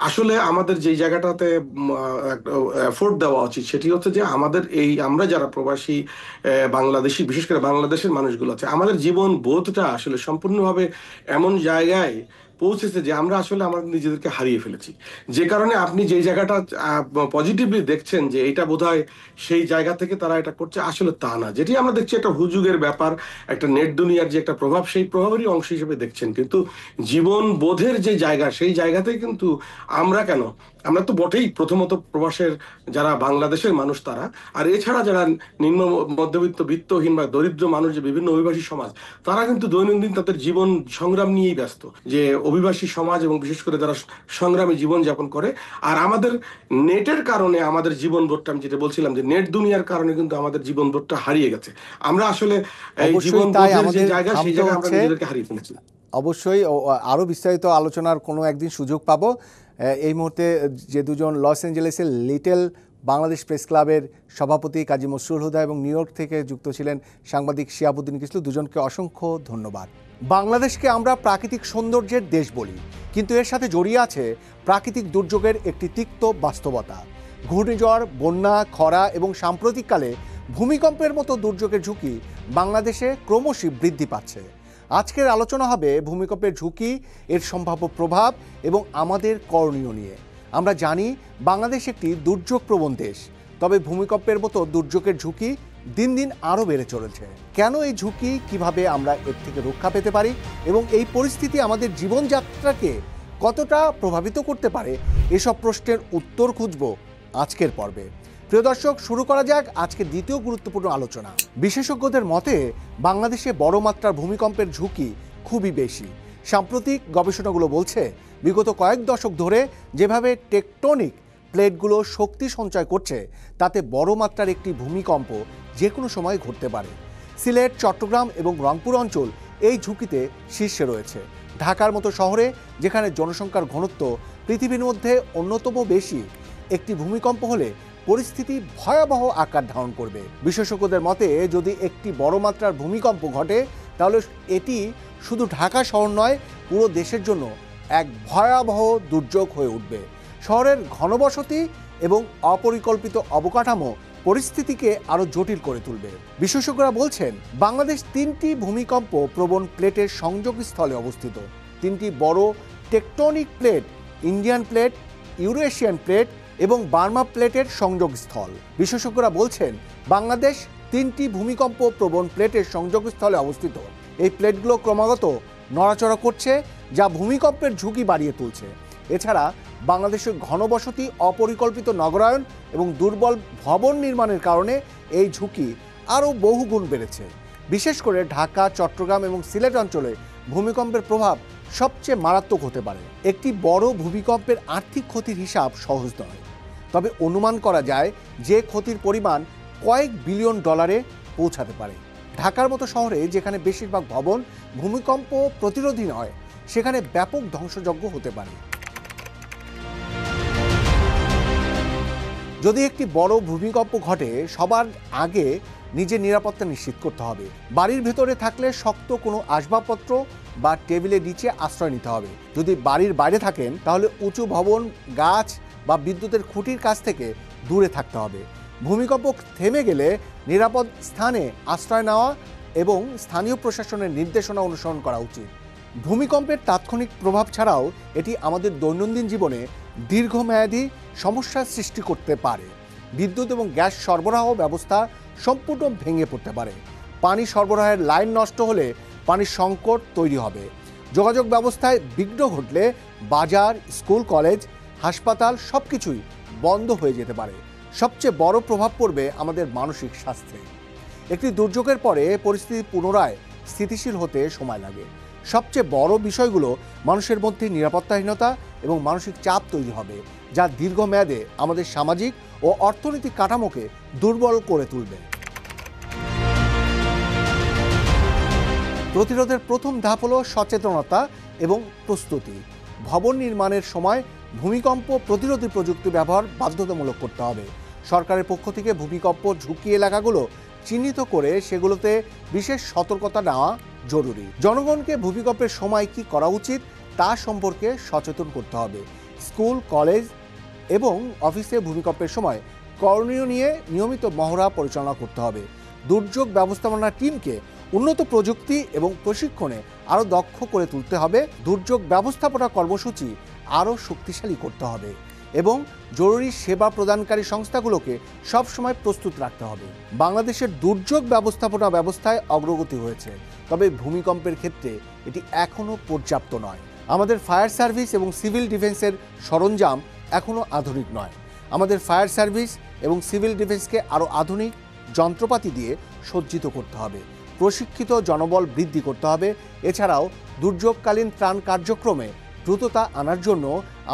[SPEAKER 3] আসলে আমাদের যেই জায়গাটাতে এফোর্ট দেওয়া উচিত সেটি হচ্ছে যে আমাদের এই আমরা যারা প্রবাসী বাংলাদেশি, বিশেষ করে বাংলাদেশের মানুষগুলো আছে, আমাদের জীবন বোধটা আসলে সম্পূর্ণভাবে এমন জায়গায় পৌঁছেছে যে আমরা আসলে আমাদের নিজেদেরকে হারিয়ে ফেলেছি। যে কারণে আপনি যেই জায়গাটা পজিটিভলি দেখছেন যে এটা বোধহয় সেই জায়গা থেকে তারা এটা করছে, আসলে তা না। যেটি আমরা দেখছি একটা হুজুগের ব্যাপার, একটা নেট দুনিয়ার যে একটা প্রভাব, সেই প্রভাবেরই অংশ হিসেবে দেখছেন, কিন্তু জীবন বোধের যে জায়গা, সেই জায়গাতেই কিন্তু আমরা তো বটেই প্রথমত প্রবাসের যারা বাংলাদেশের মানুষ তারা, আর এছাড়া যারা নিম্ন মধ্যবিত্ত বিত্তহীন বা দরিদ্র মানুষ, যে বিভিন্ন অভিবাসী সমাজ, তারা কিন্তু দৈনন্দিন তাদের জীবন সংগ্রাম নিয়েই ব্যস্ত, যে অভিবাসী সমাজ এবং বিশেষ করে যারা সংগ্রামী জীবন যাপন করে। আর আমাদের নেটের কারণে আমাদের জীবনবোধটা, আমি যেটা বলছিলাম যে নেট দুনিয়ার কারণে কিন্তু আমাদের জীবনবোধটা হারিয়ে গেছে। আমরা আসলে এই জীবনবোধের যে জায়গা, সেই জায়গায় আমরা নিজেদেরকে হারিয়ে ফেলেছি।
[SPEAKER 1] অবশ্যই আরও বিস্তারিত আলোচনার কোনো একদিন সুযোগ পাবো। এই মুহূর্তে যে দুজন লস অ্যাঞ্জেলেসের লিটল বাংলাদেশ প্রেস ক্লাবের সভাপতি কাজী মসরুল হুদা এবং নিউ ইয়র্ক থেকে যুক্ত ছিলেন সাংবাদিক শিহাবুদ্দিন কিসলু, দুজনকে অসংখ্য ধন্যবাদ। বাংলাদেশকে আমরা প্রাকৃতিক সৌন্দর্যের দেশ বলি, কিন্তু এর সাথে জড়িয়ে আছে প্রাকৃতিক দুর্যোগের একটি তিক্ত বাস্তবতা। ঘূর্ণিঝড়, বন্যা, খরা এবং সাম্প্রতিককালে ভূমিকম্পের মতো দুর্যোগের ঝুঁকি বাংলাদেশে ক্রমশই বৃদ্ধি পাচ্ছে। আজকের আলোচনা হবে ভূমিকম্পের ঝুঁকি, এর সম্ভাব্য প্রভাব এবং আমাদের করণীয় নিয়ে। আমরা জানি বাংলাদেশ একটি দুর্যোগপ্রবণ দেশ, তবে ভূমিকম্পের মতো দুর্যোগের ঝুঁকি দিন দিন আরও বেড়ে চলেছে। কেন এই ঝুঁকি, কিভাবে আমরা এর থেকে রক্ষা পেতে পারি এবং এই পরিস্থিতি আমাদের জীবনযাত্রাকে কতটা প্রভাবিত করতে পারে, এসব প্রশ্নের উত্তর খুঁজব আজকের পর্বে। প্রিয় দর্শক, শুরু করা যাক আজকের দ্বিতীয় গুরুত্বপূর্ণ আলোচনা। বিশেষজ্ঞদের মতে বাংলাদেশে বড় মাত্রার ভূমিকম্পের ঝুঁকি খুবই বেশি। সাম্প্রতিক গবেষণাগুলো বলছে বিগত কয়েক দশক ধরে যেভাবে টেকটনিক প্লেটগুলো শক্তি সঞ্চয় করছে, তাতে বড় মাত্রার একটি ভূমিকম্প যে কোনো সময় ঘটতে পারে। সিলেট, চট্টগ্রাম এবং রংপুর অঞ্চল এই ঝুঁকিতে শীর্ষে রয়েছে। ঢাকার মতো শহরে, যেখানে জনসংখ্যার ঘনত্ব পৃথিবীর মধ্যে অন্যতম বেশি, একটি ভূমিকম্প হলে পরিস্থিতি ভয়াবহ আকার ধারণ করবে। বিশেষজ্ঞদের মতে যদি একটি বড় মাত্রার ভূমিকম্প ঘটে, তাহলে এটি শুধু ঢাকা শহর নয়, পুরো দেশের জন্য এক ভয়াবহ দুর্যোগ হয়ে উঠবে। শহরের ঘনবসতি এবং অপরিকল্পিত অবকাঠামো পরিস্থিতিকে আরও জটিল করে তুলবে। বিশেষজ্ঞরা বলছেন বাংলাদেশ 3টি ভূমিকম্প প্রবণ প্লেটের সংযোগস্থলে অবস্থিত। 3টি বড় tectonic plate, Indian plate, Eurasian plate এবং বার্মা প্লেটের সংযোগস্থল। বিশেষজ্ঞরা বলছেন বাংলাদেশ 3টি ভূমিকম্প প্রবণ প্লেটের সংযোগস্থলে অবস্থিত। এই প্লেটগুলো ক্রমাগত নড়াচড়া করছে, যা ভূমিকম্পের ঝুঁকি বাড়িয়ে তুলছে। এছাড়া বাংলাদেশের ঘনবসতি, অপরিকল্পিত নগরায়ন এবং দুর্বল ভবন নির্মাণের কারণে এই ঝুঁকি আরও বহুগুণ বেড়েছে। বিশেষ করে ঢাকা, চট্টগ্রাম এবং সিলেট অঞ্চলে ভূমিকম্পের প্রভাব সবচেয়ে মারাত্মক হতে পারে। একটি বড় ভূমিকম্পের আর্থিক ক্ষতির হিসাব সহজ নয়, তবে অনুমান করা যায় যে ক্ষতির পরিমাণ কয়েক বিলিয়ন ডলারে পৌঁছাতে পারে। ঢাকার মতো শহরে, যেখানে বেশিরভাগ ভবন ভূমিকম্প প্রতিরোধী নয়, সেখানে ব্যাপক ধ্বংসযজ্ঞ হতে পারে। যদি একটি বড় ভূমিকম্প ঘটে, সবার আগে নিজের নিরাপত্তা নিশ্চিত করতে হবে। বাড়ির ভেতরে থাকলে শক্ত কোনো আসবাবপত্র বা টেবিলের নিচে আশ্রয় নিতে হবে। যদি বাড়ির বাইরে থাকেন তাহলে উঁচু ভবন, গাছ বা বিদ্যুতের খুঁটির কাছ থেকে দূরে থাকতে হবে। ভূমিকম্প থেমে গেলে নিরাপদ স্থানে আশ্রয় নেওয়া এবং স্থানীয় প্রশাসনের নির্দেশনা অনুসরণ করা উচিত। ভূমিকম্পের তাৎক্ষণিক প্রভাব ছাড়াও এটি আমাদের দৈনন্দিন জীবনে দীর্ঘমেয়াদী সমস্যার সৃষ্টি করতে পারে। বিদ্যুৎ এবং গ্যাস সরবরাহ ব্যবস্থা সম্পূর্ণ ভেঙে পড়তে পারে। পানি সরবরাহের লাইন নষ্ট হলে পানির সংকট তৈরি হবে। যোগাযোগ ব্যবস্থায় বিঘ্ন ঘটলে বাজার, স্কুল, কলেজ, হাসপাতাল সবকিছুই বন্ধ হয়ে যেতে পারে। সবচেয়ে বড় প্রভাব পড়বে আমাদের মানসিক স্বাস্থ্যে। একটি দুর্যোগের পরে পরিস্থিতি পুনরায় স্থিতিশীল হতে সময় লাগে। সবচেয়ে বড় বিষয়গুলো মানুষের মধ্যে নিরাপত্তাহীনতা এবং মানসিক চাপ তৈরি হবে, যা দীর্ঘমেয়াদে আমাদের সামাজিক ও অর্থনৈতিক কাঠামোকে দুর্বল করে তুলবে। প্রতিরোধের প্রথম ধাপ হলো সচেতনতা এবং প্রস্তুতি। ভবন নির্মাণের সময় ভূমিকম্প প্রতিরোধী প্রযুক্তি ব্যবহার বাধ্যতামূলক করতে হবে। সরকারের পক্ষ থেকে ভূমিকম্প ঝুঁকি এলাকাগুলো চিহ্নিত করে সেগুলোতে বিশেষ সতর্কতা নেওয়া জরুরি। জনগণকে ভূমিকম্পের সময় কি করা উচিত তা সম্পর্কে সচেতন করতে হবে। স্কুল, কলেজ এবং অফিসে ভূমিকম্পের সময় করণীয় নিয়ে নিয়মিত মহড়া পরিচালনা করতে হবে। দুর্যোগ ব্যবস্থাপনা টিমকে উন্নত প্রযুক্তি এবং প্রশিক্ষণে আরও দক্ষ করে তুলতে হবে। দুর্যোগ ব্যবস্থাপনা কর্মসূচি আরও শক্তিশালী করতে হবে এবং জরুরি সেবা প্রদানকারী সংস্থাগুলোকে সবসময় প্রস্তুত রাখতে হবে। বাংলাদেশের দুর্যোগ ব্যবস্থাপনা ব্যবস্থায় অগ্রগতি হয়েছে, তবে ভূমিকম্পের ক্ষেত্রে এটি এখনও পর্যাপ্ত নয়। আমাদের ফায়ার সার্ভিস এবং সিভিল ডিফেন্সের সরঞ্জাম এখনও আধুনিক নয়। আমাদের ফায়ার সার্ভিস এবং সিভিল ডিফেন্সকে আরও আধুনিক যন্ত্রপাতি দিয়ে সজ্জিত করতে হবে। প্রশিক্ষিত জনবল বৃদ্ধি করতে হবে। এছাড়াও দুর্যোগকালীন ত্রাণ কার্যক্রমে দ্রুততা আনার জন্য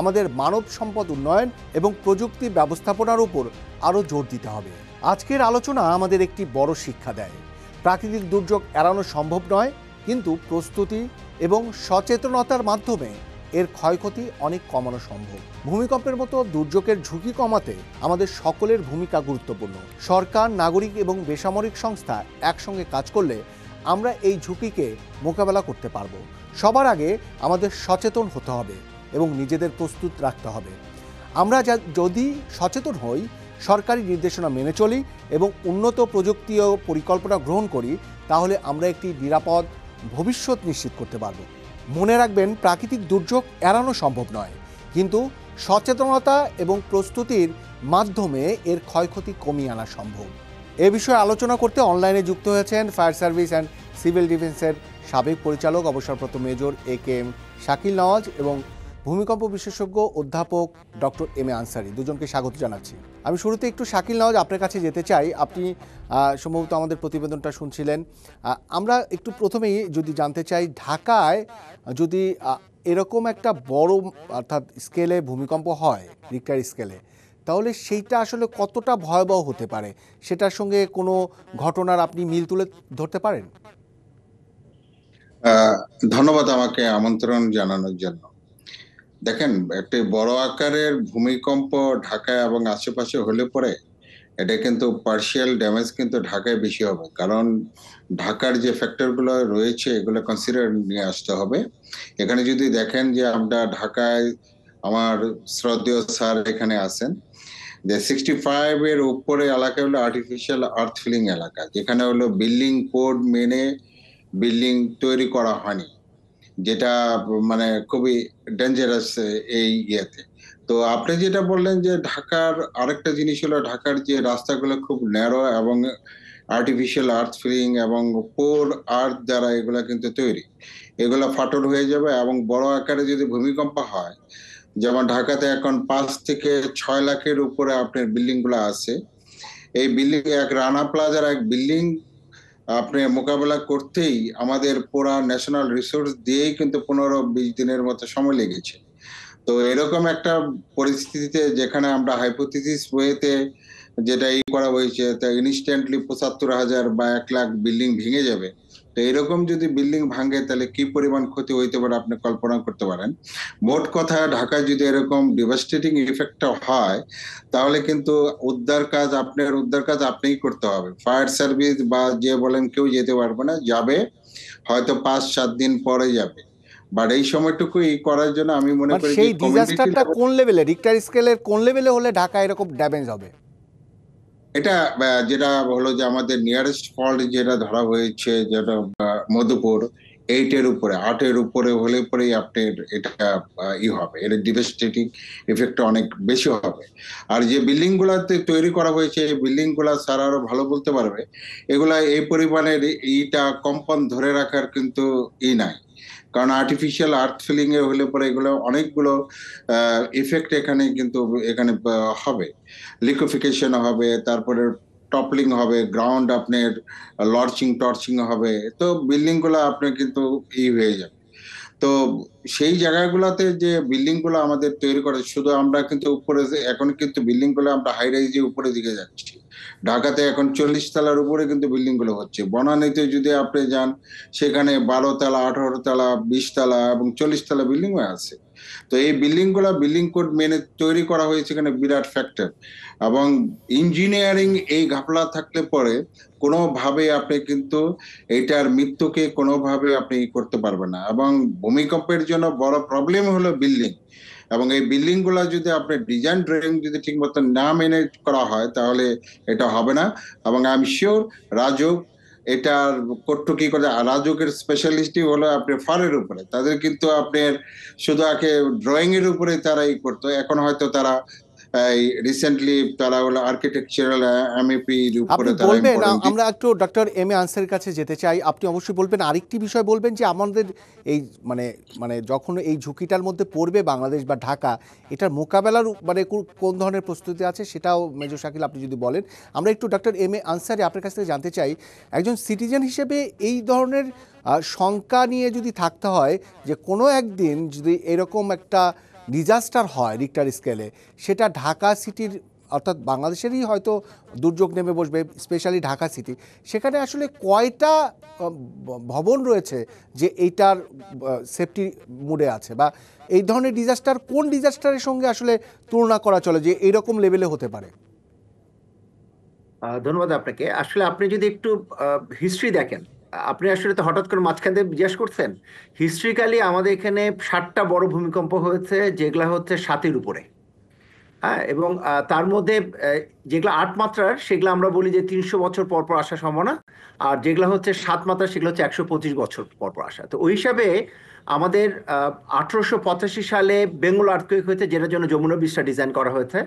[SPEAKER 1] আমাদের মানব সম্পদ উন্নয়ন এবং প্রযুক্তি ব্যবস্থাপনার উপর আরও জোর দিতে হবে। আজকের আলোচনা আমাদের একটি বড় শিক্ষা দেয়। প্রাকৃতিক দুর্যোগ এড়ানো সম্ভব নয়, কিন্তু প্রস্তুতি এবং সচেতনতার মাধ্যমে এর ক্ষয়ক্ষতি অনেক কমানো সম্ভব। ভূমিকম্পের মতো দুর্যোগের ঝুঁকি কমাতে আমাদের সকলের ভূমিকা গুরুত্বপূর্ণ। সরকার, নাগরিক এবং বেসামরিক সংস্থা একসঙ্গে কাজ করলে আমরা এই ঝুঁকিকে মোকাবেলা করতে পারব। সবার আগে আমাদের সচেতন হতে হবে এবং নিজেদের প্রস্তুত রাখতে হবে। আমরা যদি সচেতন হই, সরকারি নির্দেশনা মেনে চলি এবং উন্নত প্রযুক্তি ও পরিকল্পনা গ্রহণ করি, তাহলে আমরা একটি নিরাপদ ভবিষ্যৎ নিশ্চিত করতে পারব। মনে রাখবেন, প্রাকৃতিক দুর্যোগ এড়ানো সম্ভব নয়, কিন্তু সচেতনতা এবং প্রস্তুতির মাধ্যমে এর ক্ষয়ক্ষতি কমিয়ে আনা সম্ভব। এ বিষয়ে আলোচনা করতে অনলাইনে যুক্ত হয়েছেন ফায়ার সার্ভিস অ্যান্ড সিভিল ডিফেন্সের সাবেক পরিচালক অবসরপ্রাপ্ত মেজর AK শাকিল নওয়াজ এবং ভূমিকম্প বিশেষজ্ঞ অধ্যাপক ডক্টর M A আনসারী। দুজনকে স্বাগত জানাচ্ছি। আমি শুরুতে একটু শাকিল নওয়াজ আপনার কাছে যেতে চাই। আপনি সম্ভবত আমাদের প্রতিবেদনটা শুনছিলেন। আমরা একটু প্রথমেই যদি জানতে চাই, ঢাকায় যদি এরকম একটা বড় অর্থাৎ স্কেলে ভূমিকম্প হয়, রিক্টার স্কেলে, তাহলে সেইটা আসলে কতটা ভয়াবহ হতে পারে, সেটার সঙ্গে কোনো ঘটনার আপনি মিল তুলে ধরতে পারেন?
[SPEAKER 4] ধন্যবাদ আমাকে আমন্ত্রণ জানানোর জন্য। দেখেন, একটি বড় আকারের ভূমিকম্প ঢাকায় এবং আশেপাশে হলে পরে এটা কিন্তু পার্শিয়াল ড্যামেজ কিন্তু ঢাকায় বেশি হবে, কারণ ঢাকার যে ফ্যাক্টরগুলো রয়েছে এগুলো কনসিডার নিয়ে আসতে হবে। এখানে যদি দেখেন যে আমরা ঢাকায়, আমার শ্রদ্ধেয় স্যার এখানে আছেন, যে 65 এর উপরে এলাকা হলো আর্টিফিশিয়াল আর্থ ফিলিং এলাকা, যেখানে হলো বিল্ডিং কোড মেনে বিল্ডিং তৈরি করা হয়নি, যেটা মানে খুবই ডেঞ্জারাস এই ইয়েতে। তো আপনি যেটা বললেন যে ঢাকার আরেকটা জিনিস হলো, ঢাকার যে রাস্তাগুলো খুব ন্যারো এবং আর্টিফিশিয়াল আর্থ ফিলিং এবং পোর আর্থ দ্বারা এগুলা কিন্তু তৈরি, এগুলা ফাটল হয়ে যাবে। এবং বড় আকারে যদি ভূমিকম্প হয়, যেমন ঢাকাতে এখন 5 থেকে 6 লাখের উপরে আপনার বিল্ডিং গুলো আছে, এই বিল্ডিং এক রানা প্লাজার এক বিল্ডিং আপনি মোকাবেলা করতেই আমাদের পুরা ন্যাশনাল রিসোর্স দিয়েই কিন্তু 15-20 দিনের মতো সময় লেগেছে। তো এরকম একটা পরিস্থিতিতে যেখানে আমরা হাইপোথিসিস ওয়েতে যেটা করা হয়েছে, তা ইনস্ট্যান্টলি 75,000 বা 1 লাখ বিল্ডিং ভেঙে যাবে। তো এরকম যদি বিল্ডিং ভাঙে তাহলে কি পরিমাণ ক্ষতি হইতে পারে আপনি কল্পনা করতে পারেন। মোট কথা, ঢাকায় যদি এরকম ডিভাস্টেটিং ইফেক্টটা হয়, তাহলে কিন্তু উদ্ধার কাজ আপনিই করতে হবে। ফায়ার সার্ভিস বা যে বলেন কেউ যেতে পারবে না, যাবে হয়তো 5-7 দিন পরে যাবে, বাট এই সময়টুকুই করার জন্য আমি মনে
[SPEAKER 1] মানে
[SPEAKER 4] করি যে
[SPEAKER 1] সেই
[SPEAKER 4] কমিউনিটি
[SPEAKER 1] ডিজাস্টারটা কোন লেভেলে, রিক্টার স্কেলের কোন লেভেলে হলে ঢাকা এরকম ড্যামেজ হবে?
[SPEAKER 4] এটা যেটা হলো যে আমাদের নিয়ারেস্ট ফল্ট যেটা ধরা হয়েছে, যেটা মধুপুর 8-এর উপরে 8-এর উপরে হলে পরেই আপনার এটা হবে, এর ডিভাস্টেটিং এফেক্ট অনেক বেশি হবে। আর যে বিল্ডিং গুলাতে তৈরি করা হয়েছে, এই বিল্ডিং গুলা স্যার আরো ভালো বলতে পারবে, এগুলা এই পরিমাণের ইটা কম্পন ধরে রাখার কিন্তু নাই, কারণ আর্টিফিশিয়াল আর্থ ফিলিং এ হলে পরে এগুলো অনেকগুলো ইফেক্ট এখানে কিন্তু এখানে হবে, লিকুইফিকেশন হবে, তারপরে টপলিং হবে, গ্রাউন্ড আপনার লর্চিং টর্চিং হবে, তো বিল্ডিং গুলো আপনার কিন্তু হয়ে যাবে। তো সেই জায়গাগুলোতে যে বিল্ডিং গুলো আমাদের তৈরি করে, শুধু আমরা কিন্তু উপরে এখন কিন্তু বিল্ডিং গুলো আমরা হাই রাইজে উপরের দিকে যাচ্ছি। ঢাকাতে এখন 40 তলার উপরে কিন্তু বিল্ডিং গুলো হচ্ছে। বনানীতে যদি আপনি যান, সেখানে 12 তলা, 18 তলা, 20 তলা এবং 40 তলা বিল্ডিং আছে। তো এই বিল্ডিং গুলা বিল্ডিং কোড মেনে তৈরি করা হয়েছে, এখানে বিরাট ফ্যাক্টর। এবং ইঞ্জিনিয়ারিং এই ঘাপলা থাকলে পরে কোনোভাবে আপনি কিন্তু এইটার মৃত্যুকে কোনোভাবে আপনি করতে পারবেন না। এবং ভূমিকম্পের জন্য বড় প্রবলেম হলো বিল্ডিং, এবং এই বিল্ডিং গুলা যদি আপনি ডিজাইন ড্রয়িং যদি ঠিক মতো না মেনে করা হয়, তাহলে এটা হবে না। এবং আই এম শিওর রাজুক এটার কট্টুকি করে, রাজুকের স্পেশালিস্টই হলো আপনি ফারের উপরে, তাদের কিন্তু আপনার শুধু আগে ড্রয়িং এর উপরে তারা করতো, এখন হয়তো তারা রিসেন্টলি তারা হলো আর্কিটেকচারাল এমএপি উপরে
[SPEAKER 1] আপনি
[SPEAKER 4] তারা
[SPEAKER 1] বলবেন,
[SPEAKER 4] ইম্পর্টেন্ট।
[SPEAKER 1] আমরা একটু ডক্টর এম এ আনসারের কাছে যেতে চাই। আপনি অবশ্যই বলবেন, আরেকটি বিষয় বলবেন যে আমাদের এই মানে মানে যখন এই ঝুঁকিটার মধ্যে পড়বে বাংলাদেশ বা ঢাকা, এটার মোকাবেলার মানে কোন ধরনের প্রস্তুতি আছে সেটাও মেজর শাকিল আপনি যদি বলেন। আমরা একটু ডক্টর এম এ আনসারি আপনার কাছ থেকে জানতে চাই, একজন সিটিজেন হিসেবে এই ধরনের শঙ্কা নিয়ে যদি থাকতে হয় যে কোনো একদিন যদি এরকম একটা ডিজাস্টার হয় রিক্টার স্কেলে, সেটা ঢাকা সিটির অর্থাৎ বাংলাদেশেরই হয়তো দুর্যোগ নেমে বসবে, স্পেশালি ঢাকা সিটি, সেখানে আসলে কয়টা ভবন রয়েছে যে এইটার সেফটি মুডে আছে, বা এই ধরনের ডিজাস্টার কোন ডিজাস্টারের সঙ্গে আসলে তুলনা করা চলে যে এইরকম লেভেলে হতে পারে?
[SPEAKER 5] ধন্যবাদ আপনাকে। আসলে আপনি যদি একটু হিস্ট্রি দেখেন, আপনি আসলে তো হঠাৎ করে মাঝখান দিয়ে জিজ্ঞেস করছেন, হিস্ট্রিক্যালি আমাদের এখানে 7টা বড় ভূমিকম্প হয়েছে, যেগুলা হচ্ছে 7-এর উপরে। হ্যাঁ, এবং তার মধ্যে যেগুলো 8 মাত্রার সেগুলো আমরা বলি যে 300 বছর পর পর আসার সম্ভাবনা, আর যেগুলো হচ্ছে 7 মাত্রার সেগুলো হচ্ছে 125 বছর পর পর আসা। তো ওই হিসাবে আমাদের 1885 সালে বেঙ্গল আর্থকুয়েক হয়েছে, যেটার জন্য যমুনা ব্রিজটা ডিজাইন করা হয়েছে।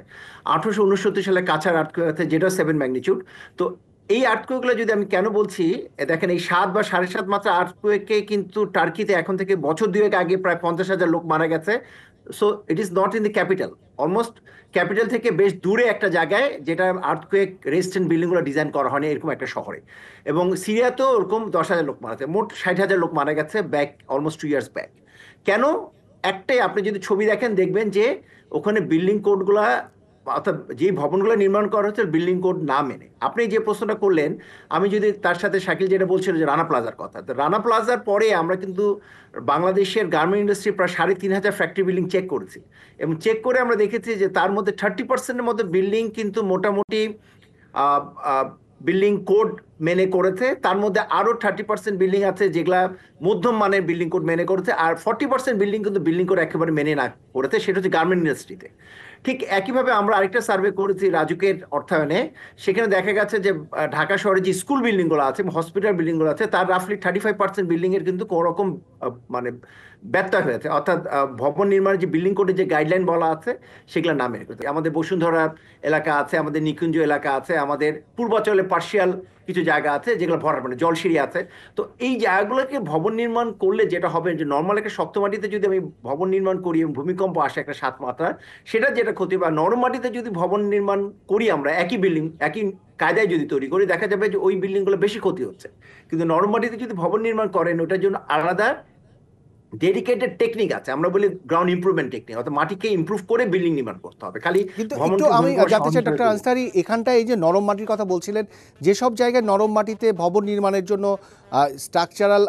[SPEAKER 5] 1869 সালে কাছাড় আর্থকুয়েক হয়েছে, যেটা 7 ম্যাগনিটিউড। তো এই আর্থকুয়েকগুলো যদি আমি কেন বলছি, দেখেন এই 7 বা 7.5 মাত্রা আর্থকুয়েকে কিন্তু টার্কিতে এখন থেকে বছর 2 আগে প্রায় 50,000 লোক মারা গেছে। So it is not in the capital, almost capital থেকে বেশ দূরে একটা জায়গায়, যেটা আর্থকুয়েক রেজিস্ট্যান্ট বিল্ডিংগুলো ডিজাইন করা হয়নি এরকম একটা শহরে। এবং সিরিয়াতেও ওরকম 10,000 লোক মারা গেছে, মোট 60,000 লোক মারা গেছে ব্যাক অলমোস্ট 2 ইয়ার্স ব্যাক। কেন? একটাই, আপনি যদি ছবি দেখেন দেখবেন যে ওখানে বিল্ডিং কোডগুলা, অর্থাৎ যে ভবনগুলো নির্মাণ করা হচ্ছে বিল্ডিং কোড না মেনে। আপনি যে প্রশ্নটা করলেন, আমি যদি তার সাথে শাকিল যেটা বলছিল যে রানা প্লাজার কথা, তো রানা প্লাজার পরে আমরা কিন্তু বাংলাদেশের গার্মেন্ট ইন্ডাস্ট্রি প্রায় 3,500 ফ্যাক্টরি বিল্ডিং চেক করেছি, এবং চেক করে আমরা দেখেছি যে তার মধ্যে 30%-এর মধ্যে বিল্ডিং কিন্তু মোটামুটি বিল্ডিং কোড মেনে করেছে। তার মধ্যে আরো 30% বিল্ডিং আছে যেগুলা মধ্যম মানের বিল্ডিং কোড মেনে করেছে, আর 40% বিল্ডিং কিন্তু বিল্ডিং কোড একেবারে মেনে না করেছে, সেটা হচ্ছে গার্মেন্ট ইন্ডাস্ট্রিতে। ঠিক একইভাবে আমরা আরেকটা সার্ভে করেছি রাজুকের অর্থায়নে, সেখানে দেখা গেছে যে ঢাকা শহরে যে স্কুল বিল্ডিংগুলো আছে, হসপিটাল বিল্ডিংগুলো আছে, তার রাফলি 35% বিল্ডিংয়ের কিন্তু কোনো রকম মানে ব্যত্যয় হয়েছে, অর্থাৎ ভবন নির্মাণের যে বিল্ডিং কোডের যে গাইডলাইন বলা আছে সেগুলো না মেনে করতে। আমাদের বসুন্ধরা এলাকা আছে, আমাদের নিকুঞ্জ এলাকা আছে, আমাদের পূর্বাঞ্চলে পার্শিয়াল কিছু জায়গা আছে যেগুলো ভরাট, মানে জলসিঁড়ি আছে। তো এই জায়গাগুলোকে ভবন নির্মাণ করলে যেটা হবে, যে নর্মাল একটা শক্ত মাটিতে যদি আমি ভবন নির্মাণ করি এবং ভূমিকম্প আসে একটা 7 মাত্রা, সেটা যেটা ক্ষতি, বা নরম মাটিতে যদি ভবন নির্মাণ করি আমরা একই বিল্ডিং একই কায়দায় যদি তৈরি করি, দেখা যাবে যে ওই বিল্ডিংগুলো বেশি ক্ষতি হচ্ছে। কিন্তু নরম মাটিতে যদি ভবন নির্মাণ করেন, ওটার জন্য আলাদা ডেডিকেটেড টেকনিক আছে, আমরা বলি গ্রাউন্ড ইমপ্রুভমেন্ট টেকনিক, অর্থাৎ মাটিকে ইমপ্রুভ করে বিল্ডিং নির্মাণ করতে হবে। খালি
[SPEAKER 1] কিন্তু একটু আমি জানতে চাই ডক্টর আনসারি, এখানটায় এই যে নরম মাটির কথা বলছিলেন, যেসব জায়গায় নরম মাটিতে ভবন নির্মাণের জন্য স্ট্রাকচারাল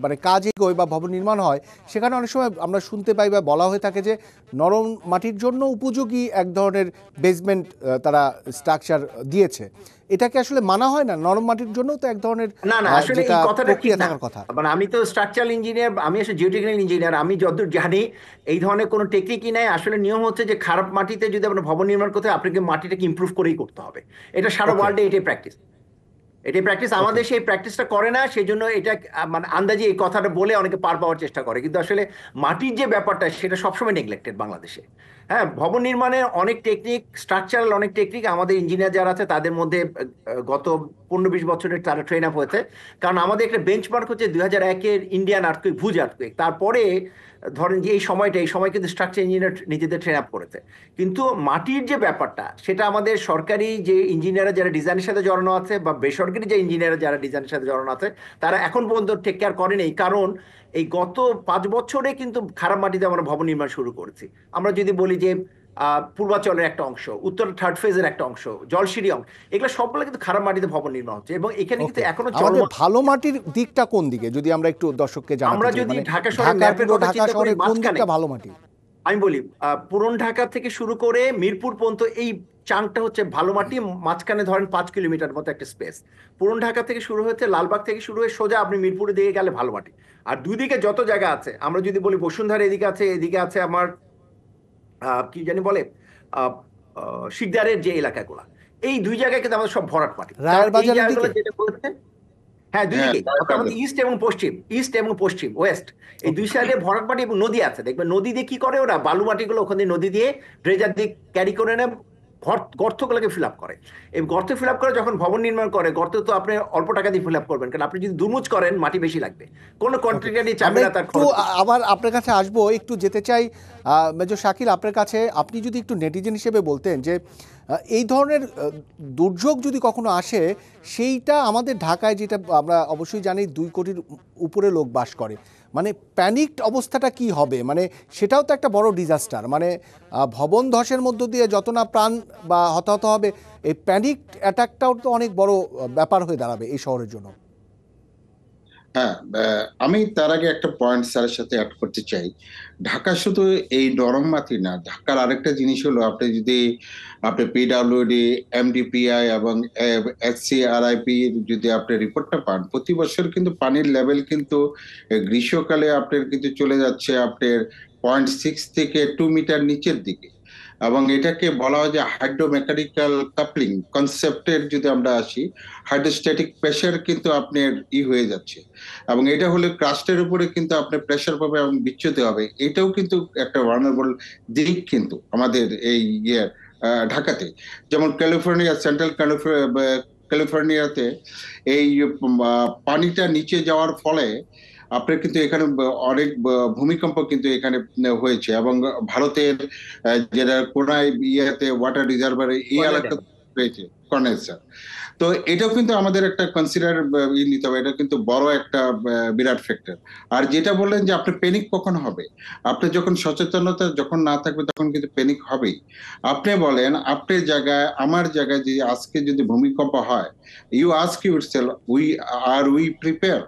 [SPEAKER 1] মানে কাজ এগোয় বা ভবন নির্মাণ হয়, সেখানে অনেক সময় আমরা শুনতে পাই বা বলা হয়ে থাকে যে নরম মাটির জন্য উপযোগী এক ধরনের বেসমেন্ট তারা স্ট্রাকচার দিয়েছে। এটাকে আসলে মানা হয় না? নরম মাটির জন্য তো এক ধরনের
[SPEAKER 5] না না, আসলে
[SPEAKER 1] যেটা
[SPEAKER 5] এই কথাটা ঠিক
[SPEAKER 1] প্রক্রিয়া
[SPEAKER 5] না।
[SPEAKER 1] থাকার কথা।
[SPEAKER 5] মানে আমি তো স্ট্রাকচারাল ইঞ্জিনিয়ার, আমি আসলে জিওটেকনিক্যাল ইঞ্জিনিয়ার, আমি যতদূর জানি এই ধরনের কোনো টেকনিকই নাই। আসলে নিয়ম হচ্ছে যে খারাপ মাটিতে যদি আপনার ভবন নির্মাণ করতে হয়, আপনাকে মাটিটাকে ইমপ্রুভ করেই করতে হবে। এটা সারা
[SPEAKER 1] ওকে,
[SPEAKER 5] ওয়ার্ল্ডে এটাই প্র্যাকটিস। এটাই প্র্যাকটিস।
[SPEAKER 1] ওকে।
[SPEAKER 5] আমাদের সেই প্র্যাকটিসটা করে না, সেই জন্য এটা মানে আন্দাজে এই কথাটা বলে অনেকে পার পাওয়ার চেষ্টা করে, কিন্তু আসলে মাটির যে ব্যাপারটা সেটা সবসময় নেগলেক্টেড বাংলাদেশে। হ্যাঁ, ভবন নির্মাণের অনেক টেকনিক, স্ট্রাকচারাল অনেক টেকনিক আমাদের ইঞ্জিনিয়ার যারা আছে তাদের মধ্যে গত 15-20 বছরের তারা ট্রেন আপ হয়েছে। কারণ আমাদের একটা বেঞ্চমার্ক হচ্ছে 2001-এর ইন্ডিয়ান আর্থকুয়েক, ভুজ আর্থকুয়েক। তারপরে ধরেন যে এই সময় কিন্তু স্ট্রাকচার ইঞ্জিনিয়ার নিজেদের ট্রেন আপ করেছে। কিন্তু মাটির যে ব্যাপারটা সেটা আমাদের সরকারি যে ইঞ্জিনিয়াররা যারা ডিজাইনের সাথে জড়ানো আছে বা বেসরকারি যে ইঞ্জিনিয়াররা যারা ডিজাইনের সাথে জড়ানো আছে, তারা এখন পর্যন্ত টেক কেয়ার করেনি। কারণ এই গত 5 বছরে কিন্তু খারাপ মাটিতে আমরা ভবন নির্মাণ শুরু করেছি। আমরা যদি বলি যে পূর্বাচলের একটা অংশ, উত্তর থার্ড ফেজের একটা অংশ, জলসিঁড়ি অংশ, এগুলো সবগুলো কিন্তু খারাপ মাটিতে ভবন নির্মাণ হচ্ছে, এবং এখানে কিন্তু
[SPEAKER 1] ওকে,
[SPEAKER 5] এখনো
[SPEAKER 1] আমাদের
[SPEAKER 5] চলমান।
[SPEAKER 1] ভালো মাটির দিকটা কোন দিকে যদি আমরা একটু দর্শককে জানাতে
[SPEAKER 5] আমরা
[SPEAKER 1] চাই,
[SPEAKER 5] যদি
[SPEAKER 1] মানে
[SPEAKER 5] ঢাকা শহরের
[SPEAKER 1] ঢাকার
[SPEAKER 5] ম্যাপের
[SPEAKER 1] পুরো
[SPEAKER 5] কথা
[SPEAKER 1] ঢাকা
[SPEAKER 5] চিন্তা করি,
[SPEAKER 1] শহরের কোন
[SPEAKER 5] মাঝখানে
[SPEAKER 1] দিকটা ভালো মাটি?
[SPEAKER 5] আমি বলি পুরন ঢাকা থেকে শুরু করে মিরপুর পর্যন্ত এই চাংটা হচ্ছে ভালো মাটি। মাঝখানে ধরেন 5 কিলোমিটার মতো একটা স্পেস। পুরন ঢাকা থেকে শুরু হচ্ছে, লালবাগ থেকে শুরু হয়ে সোজা আপনি মিরপুরের দিকে গেলে ভালো মাটি। আর দুই দিকে যত জায়গা আছে, আমরা যদি বলি বসুন্ধরা এদিকে আছে, এদিকে আছে আমার কি জানি বলে শিকদারের যে এলাকাগুলো, এই দুই জায়গায় কিন্তু আমাদের সব ভরাট মাটি। কারণ
[SPEAKER 1] রায়ের
[SPEAKER 5] এই
[SPEAKER 1] বাজারের
[SPEAKER 5] জায়গাগুলো
[SPEAKER 1] দিকে?
[SPEAKER 5] যেটা বলছেন, হ্যাঁ দুই
[SPEAKER 4] হ্যাঁ,
[SPEAKER 5] দিকেই, অর্থাৎ আমাদের ইস্ট এবং পশ্চিম, ওয়েস্ট, এই দুই
[SPEAKER 1] ওকে,
[SPEAKER 5] সাইডে ভরাট মাটি এবং নদী আছে। দেখবেন নদী দিয়ে কি করে ওরা, বালু মাটিগুলো ওখান দিয়ে নদী দিয়ে ড্রেজার দিয়ে ক্যারি করে নেয়, গর্তগুলোকে ফিল আপ করে। এই গর্ত ফিল আপ করে যখন ভবন নির্মাণ করে, গর্ত তো আপনি অল্প টাকা দিয়ে ফিল আপ করবেন, কারণ আপনি যদি দুমুচ করেন মাটি বেশি লাগবে, কোনো
[SPEAKER 1] ওকে।
[SPEAKER 5] কন্ট্রাক্টরই চাইবে
[SPEAKER 1] আমরা
[SPEAKER 5] না তার
[SPEAKER 1] একটু
[SPEAKER 5] খরচ বেশি।
[SPEAKER 1] আবার আপনার কাছে আসবো, একটু যেতে চাই মেজর শাকিল আপনার কাছে। আপনি যদি একটু নেটিজেন হিসেবে বলতেন যে এই ধরনের দুর্যোগ যদি কখনো আসে, সেইটা আমাদের ঢাকায়, যেটা আমরা অবশ্যই জানি 2 কোটির উপরে লোক বাস করে, মানে প্যানিকড অবস্থাটা কি হবে? মানে সেটাও তো একটা বড় ডিজাস্টার। মানে ভবন ধসের মধ্য দিয়ে যত না প্রাণ বা হতাহত হবে, এই প্যানিক অ্যাটাকটাও তো অনেক বড় ব্যাপার হয়ে দাঁড়াবে এই শহরের জন্য।
[SPEAKER 4] হ্যাঁ, আমি তার আগে একটা পয়েন্ট স্যারের সাথে অ্যাড করতে চাই। ঢাকা শুধু এই নরম মাটি না, ঢাকার আরেকটা জিনিস হলো, আপনি পিডাব্লিউডি, এমডিপিআই এবং এসসিআরআইপি যদি আপনি রিপোর্টটা পান, প্রতি বছর কিন্তু পানির লেভেল কিন্তু গ্রীষ্মকালে আপনার কিন্তু চলে যাচ্ছে আপনার 0.6 থেকে 2 মিটার নিচের দিকে। এবং এটাকে বলা হয় যে হাইড্রোমেকানিক্যাল কাপলিং কনসেপ্টের যদি আমরা আসি, হাইড্রোস্ট্যাটিক প্রেশার কিন্তু আপনার হয়ে যাচ্ছে, এবং এটা হলে ক্রাস্টের উপরে কিন্তু আপনার প্রেশার পাবে এবং বিচ্যুতি হবে। এটাও কিন্তু একটা ভালনারেবল দিক কিন্তু আমাদের এই ঢাকাতে। যেমন সেন্ট্রাল ক্যালিফোর্নিয়াতে এই পানিটা নিচে যাওয়ার ফলে আপনার কিন্তু এখানে অনেক ভূমিকম্প কিন্তু এখানে হয়েছে, এবং ভারতের যেটা কোনায় ওয়াটার রিজার্ভার এই এলাকা হয়েছে কন্ডেন্সার। তো এটাও কিন্তু আমাদের একটা কনসিডার নিতে হবে, এটা কিন্তু বড় একটা বিরাট ফ্যাক্টর। আর যেটা বললেন যে আপনি প্যানিক কখন হবে, আপনি যখন সচেতনতা যখন না থাকবে তখন কিন্তু প্যানিক হবেই। আপনি বলেন আপনার জায়গায় আমার জায়গায় যদি আজকে যদি ভূমিকম্প হয়, you ask yourself, we prepare?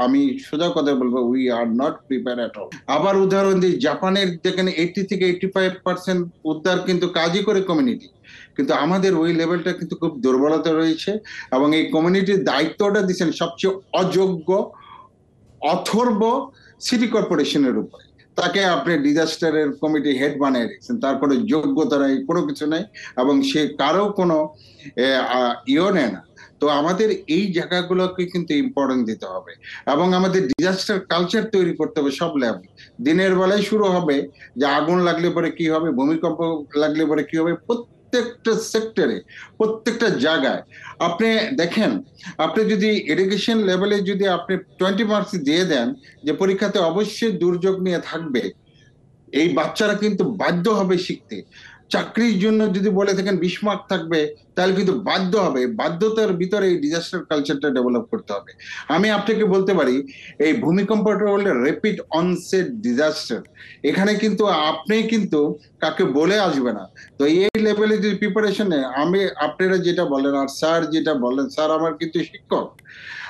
[SPEAKER 4] আমি সোজা কথা বলবো, we are not prepare at all. আবার উদাহরণ দিই, জাপানের দেখেন 80 থেকে 85% উদ্ধার কিন্তু কাজই করে কমিউনিটি, কিন্তু আমাদের ওই লেভেলটা কিন্তু খুব দুর্বলতা রয়েছে। এবং এই কমিউনিটির দায়িত্বটা দিচ্ছেন সবচেয়ে অযোগ্য অথর্ব সিটি কর্পোরেশনের উপরে। তাকে আপনি ডিজাস্টারের কমিটি হেড বানিয়ে রেখেছেন, তারপরে যোগ্যতা নাই, কোনো কিছু নাই, এবং সে কারো কোনো নেয় না। তো আমাদের এই জায়গাগুলোকে কিন্তু ইম্পর্টেন্স দিতে হবে, এবং আমাদের ডিজাস্টার কালচার তৈরি করতে হবে সব লেভেল। দিনের বেলায় শুরু হবে যে আগুন লাগলে পরে কি হবে, ভূমিকম্প লাগলে পরে কি হবে, প্রত্যেকটা সেক্টরে, প্রত্যেকটা জায়গায়। আপনি দেখেন, আপনি যদি এডুকেশন লেভেলে যদি আপনি 20 মার্কস দিয়ে দেন যে পরীক্ষাতে অবশ্যই দুর্যোগ নিয়ে থাকবে, এই বাচ্চারা কিন্তু বাধ্য হবে শিখতে। চাকরির জন্য যদি বলে থাকেন 20 মার্ক থাকবে, তাহলে কিন্তু বাধ্য হবে, বাধ্যতার ভিতরে এই ডিজাস্টার কালচারটা ডেভেলপ করতে হবে। আমি আপনাকে বলতে পারি, এই ভূমিকম্পটা বললে র্যাপিড অনসেট ডিজাস্টার, এখানে কিন্তু আপনি কিন্তু কাকে বলে আসবে না। তো এই লেভেলে যদি প্রিপারেশন নেয়, আপনারা যেটা বলেন আর স্যার যেটা বলেন, স্যার আমার কিন্তু শিক্ষক,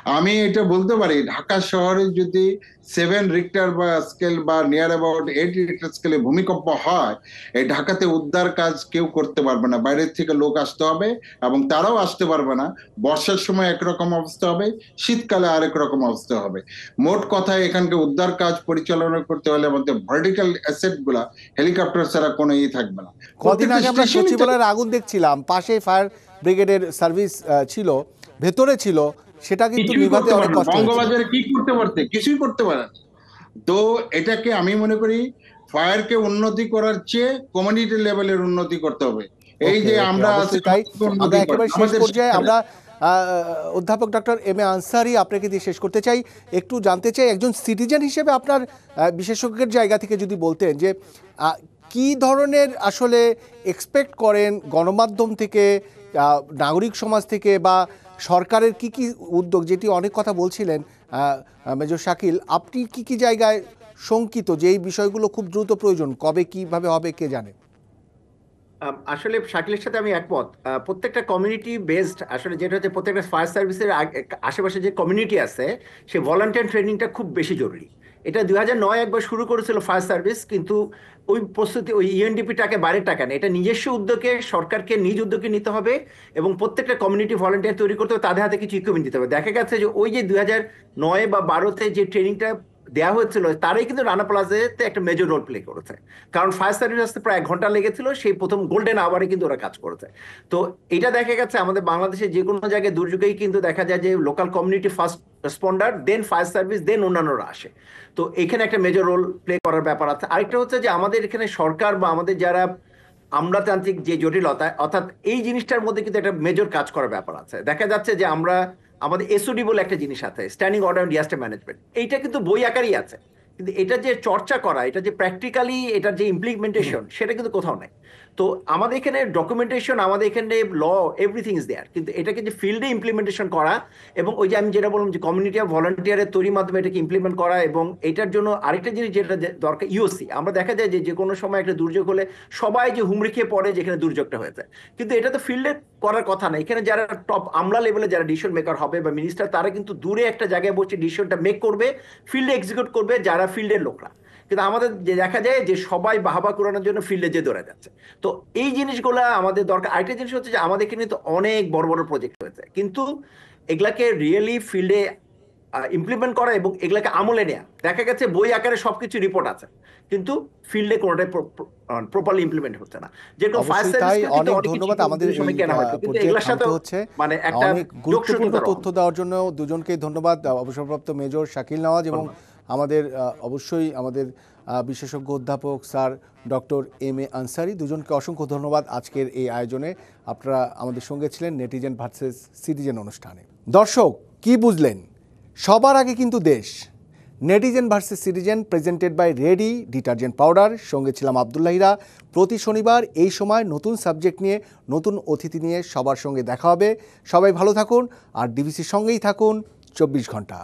[SPEAKER 4] আমি এটা বলতে পারি, ঢাকা শহরে যদি 7 রিক্টার বা স্কেল বা নিয়ার অ্যাবাউট 8 রিক্টার স্কেলে ভূমিকম্প হয়, এই ঢাকাতে উদ্ধার কাজ কেউ করতে পারবে না, বাইরের থেকে লোক আসতে হবে, এবং তারাও আসতে পারবে না। বর্ষার সময় একরকম অবস্থা হবে, শীতকালে আরেক রকম অবস্থা হবে। মোট কথায় এখানকে উদ্ধার কাজ পরিচালনা করতে হলে আমাদের ভার্টিক্যাল অ্যাসেট গুলা হেলিকপ্টার ছাড়া কোনো থাকবে না।
[SPEAKER 1] কদিন আগে আমরা
[SPEAKER 4] স্টেশনই
[SPEAKER 1] সচিবালয়ের আগুন দেখছিলাম, পাশে ফায়ার ব্রিগেডের সার্ভিস ছিল, ভেতরে ছিল, সেটা কিন্তু
[SPEAKER 4] কিছুই
[SPEAKER 1] নিভাতে
[SPEAKER 4] করতে
[SPEAKER 1] অনেক
[SPEAKER 4] পারে না।
[SPEAKER 1] কষ্ট হয়েছিল।
[SPEAKER 4] বঙ্গবাজারে কি করতে পারতে? কিছুই করতে পারে না। তো এটাকে আমি মনে করি ফায়ারকে উন্নতি করার চেয়ে কমিউনিটি লেভেলের উন্নতি করতে হবে। এই
[SPEAKER 1] ওকে,
[SPEAKER 4] যে
[SPEAKER 1] ওকে,
[SPEAKER 4] আমরা
[SPEAKER 1] অবশ্যই তাই। আমরা একেবারে শেষ
[SPEAKER 4] আমাদের
[SPEAKER 1] পর্যায়ে আমরা অধ্যাপক ডক্টর এম এ আনসারী, আপনাকে দিয়ে শেষ করতে চাই। একটু জানতে চাই, একজন সিটিজেন হিসেবে আপনার বিশেষজ্ঞের জায়গা থেকে যদি বলতেন যে কি ধরনের আসলে এক্সপেক্ট করেন গণমাধ্যম থেকে, নাগরিক সমাজ থেকে, বা সরকারের কি কি উদ্যোগ, যেটি অনেক কথা বলছিলেন মেজর শাকিল, আপনি কি কি জায়গায় শঙ্কিত যে এই বিষয়গুলো খুব দ্রুত প্রয়োজন, কবে কিভাবে হবে কে জানে?
[SPEAKER 5] আসলে শাকিলের সাথে আমি একমত। প্রত্যেকটা কমিউনিটি বেসড, আসলে যেটা হচ্ছে প্রত্যেকটা ফায়ার সার্ভিসের আশেপাশে যে কমিউনিটি আছে, সে ভলান্টিয়ার ট্রেনিংটা খুব বেশি জরুরি। এটা 2009 একবার শুরু করেছিল ফায়ার সার্ভিস, কিন্তু ওই প্রস্তুতি, ওই ইউএনডিপি টাকা বাইরের টাকা না, এটা নিজস্ব উদ্যোগে সরকারকে নিজ উদ্যোগে নিতে হবে এবং প্রত্যেকটা কমিউনিটি ভলান্টিয়ার তৈরি করতে হবে, তাদের হাতে কিছু ইকুইপমেন্ট দিতে হবে। দেখা গেছে যে ওই যে 2009 বা 12-তে যে ট্রেনিংটা দেওয়া হয়েছিল, তারাই কিন্তু রানা প্লাজাতে একটা মেজর রোল প্লে করেছে। কারণ ফায়ার সার্ভিস আসতে প্রায় 1 ঘন্টা লেগেছিল, সেই প্রথম গোল্ডেন আওয়ারে কিন্তু ওরা কাজ করেছে। তো এটা দেখা গেছে আমাদের বাংলাদেশে যে কোনো জায়গায় দুর্যোগেই কিন্তু দেখা যায় যে লোকাল কমিউনিটি ফার্স্ট রেসপন্ডার, দেন ফায়ার সার্ভিস, দেন অন্যান্যরা আসে। তো এখানে একটা মেজর রোল প্লে করার ব্যাপার আছে। আরেকটা হচ্ছে যে আমাদের এখানে সরকার বা আমাদের যারা আমলাতান্ত্রিক যে জটিলতা, অর্থাৎ এই জিনিসটার মধ্যে কিন্তু একটা মেজর কাজ করার ব্যাপার আছে। দেখা যাচ্ছে যে আমরা আমাদের এসওডি বলে একটা জিনিস আছে, standing order on disaster management, এইটা কিন্তু বই আকারই আছে, কিন্তু এটা যে চর্চা করা, এটা যে প্র্যাকটিক্যালি এটার যে ইমপ্লিমেন্টেশন, সেটা কিন্তু কোথাও নাই। তো আমাদের এখানে ডকুমেন্টেশন, আমাদের এখানে ল, এভরিথিং ইজ দেয়ার, কিন্তু এটাকে যে ফিল্ডে ইমপ্লিমেন্টেশন করা, এবং ওই যে আমি যেটা বললাম যে কমিউনিটি অফ ভলান্টিয়ারের তৈরির মাধ্যমে এটাকে ইমপ্লিমেন্ট করা, এবং এটার জন্য আরেকটা জিনিস যেটা দরকার, ইউওসি। আমরা দেখা যায় যে কোনো সময় একটা দুর্যোগ হলে সবাই যে হুমড়ি খেয়ে পড়ে যেখানে দুর্যোগটা হয়েছে, কিন্তু এটা তো ফিল্ডে করার কথা না। এখানে যারা টপ আমলা লেভেলে যারা ডিসিশন মেকার হবে বা মিনিস্টার, তারা কিন্তু দূরে একটা জায়গায় বসে ডিসিশনটা মেক করবে, ফিল্ডে এক্সিকিউট করবে যারা ফিল্ডের লোকরা। কিন্তু আমাদের যে দেখা যায় যে সবাই বাহাবা করানোর জন্য ফিল্ডে যে দৌড়ে যাচ্ছে। তো এই জিনিসগুলো আমাদের দরকার। আরেকটা জিনিস হচ্ছে যে আমাদের এখানে তো অনেক বড় বড় প্রজেক্ট হয়েছে, কিন্তু এগুলাকে রিয়েলি ফিল্ডে ইমপ্লিমেন্ট করা এবং এগুলাকে আমলে নেয়া, দেখা গেছে বই আকারে সবকিছু রিপোর্ট আছে, কিন্তু ফিল্ডে কোনোটাই প্রপারলি ইমপ্লিমেন্ট হচ্ছে না। যেরকম ফায়ার
[SPEAKER 1] অবশ্যই তাই।
[SPEAKER 5] সার্ভিস
[SPEAKER 1] অনেক ধন্যবাদ আমাদের এই
[SPEAKER 5] সময় কেনা হয়তো, কিন্তু
[SPEAKER 1] পর্যায়ে
[SPEAKER 5] এগুলোর সাথে
[SPEAKER 1] থামতে হচ্ছে।
[SPEAKER 5] মানে একটা
[SPEAKER 1] অনেক গুরুত্বপূর্ণ
[SPEAKER 5] যোগসূত্রতা
[SPEAKER 1] তথ্য দেওয়ার জন্য দুজনকেই ধন্যবাদ, অবসরপ্রাপ্ত মেজর শাকিল নওয়াজ এবং আমাদের অবশ্যই আমাদের বিশেষজ্ঞ অধ্যাপক sir doctor M A Ansari, দুজনকে অসংখ্য ধন্যবাদ আজকের এই আয়োজনে। আপনারা আমাদের সঙ্গে ছিলেন নেটিজেন ভার্সেস সিটিজেন অনুষ্ঠানে। দর্শক, কি বুঝলেন? সবার আগে কিন্তু দেশ। Netizen versus citizen presented by ready detergent powder. সঙ্গে ছিলাম আব্দুল্লাহ হীরা। প্রতি শনিবার এই সময় নতুন সাবজেক্ট নিয়ে, নতুন অতিথি নিয়ে সবার সঙ্গে দেখা হবে। সবাই ভালো থাকুন আর ডিবিসির সঙ্গেই থাকুন 24 ঘন্টা।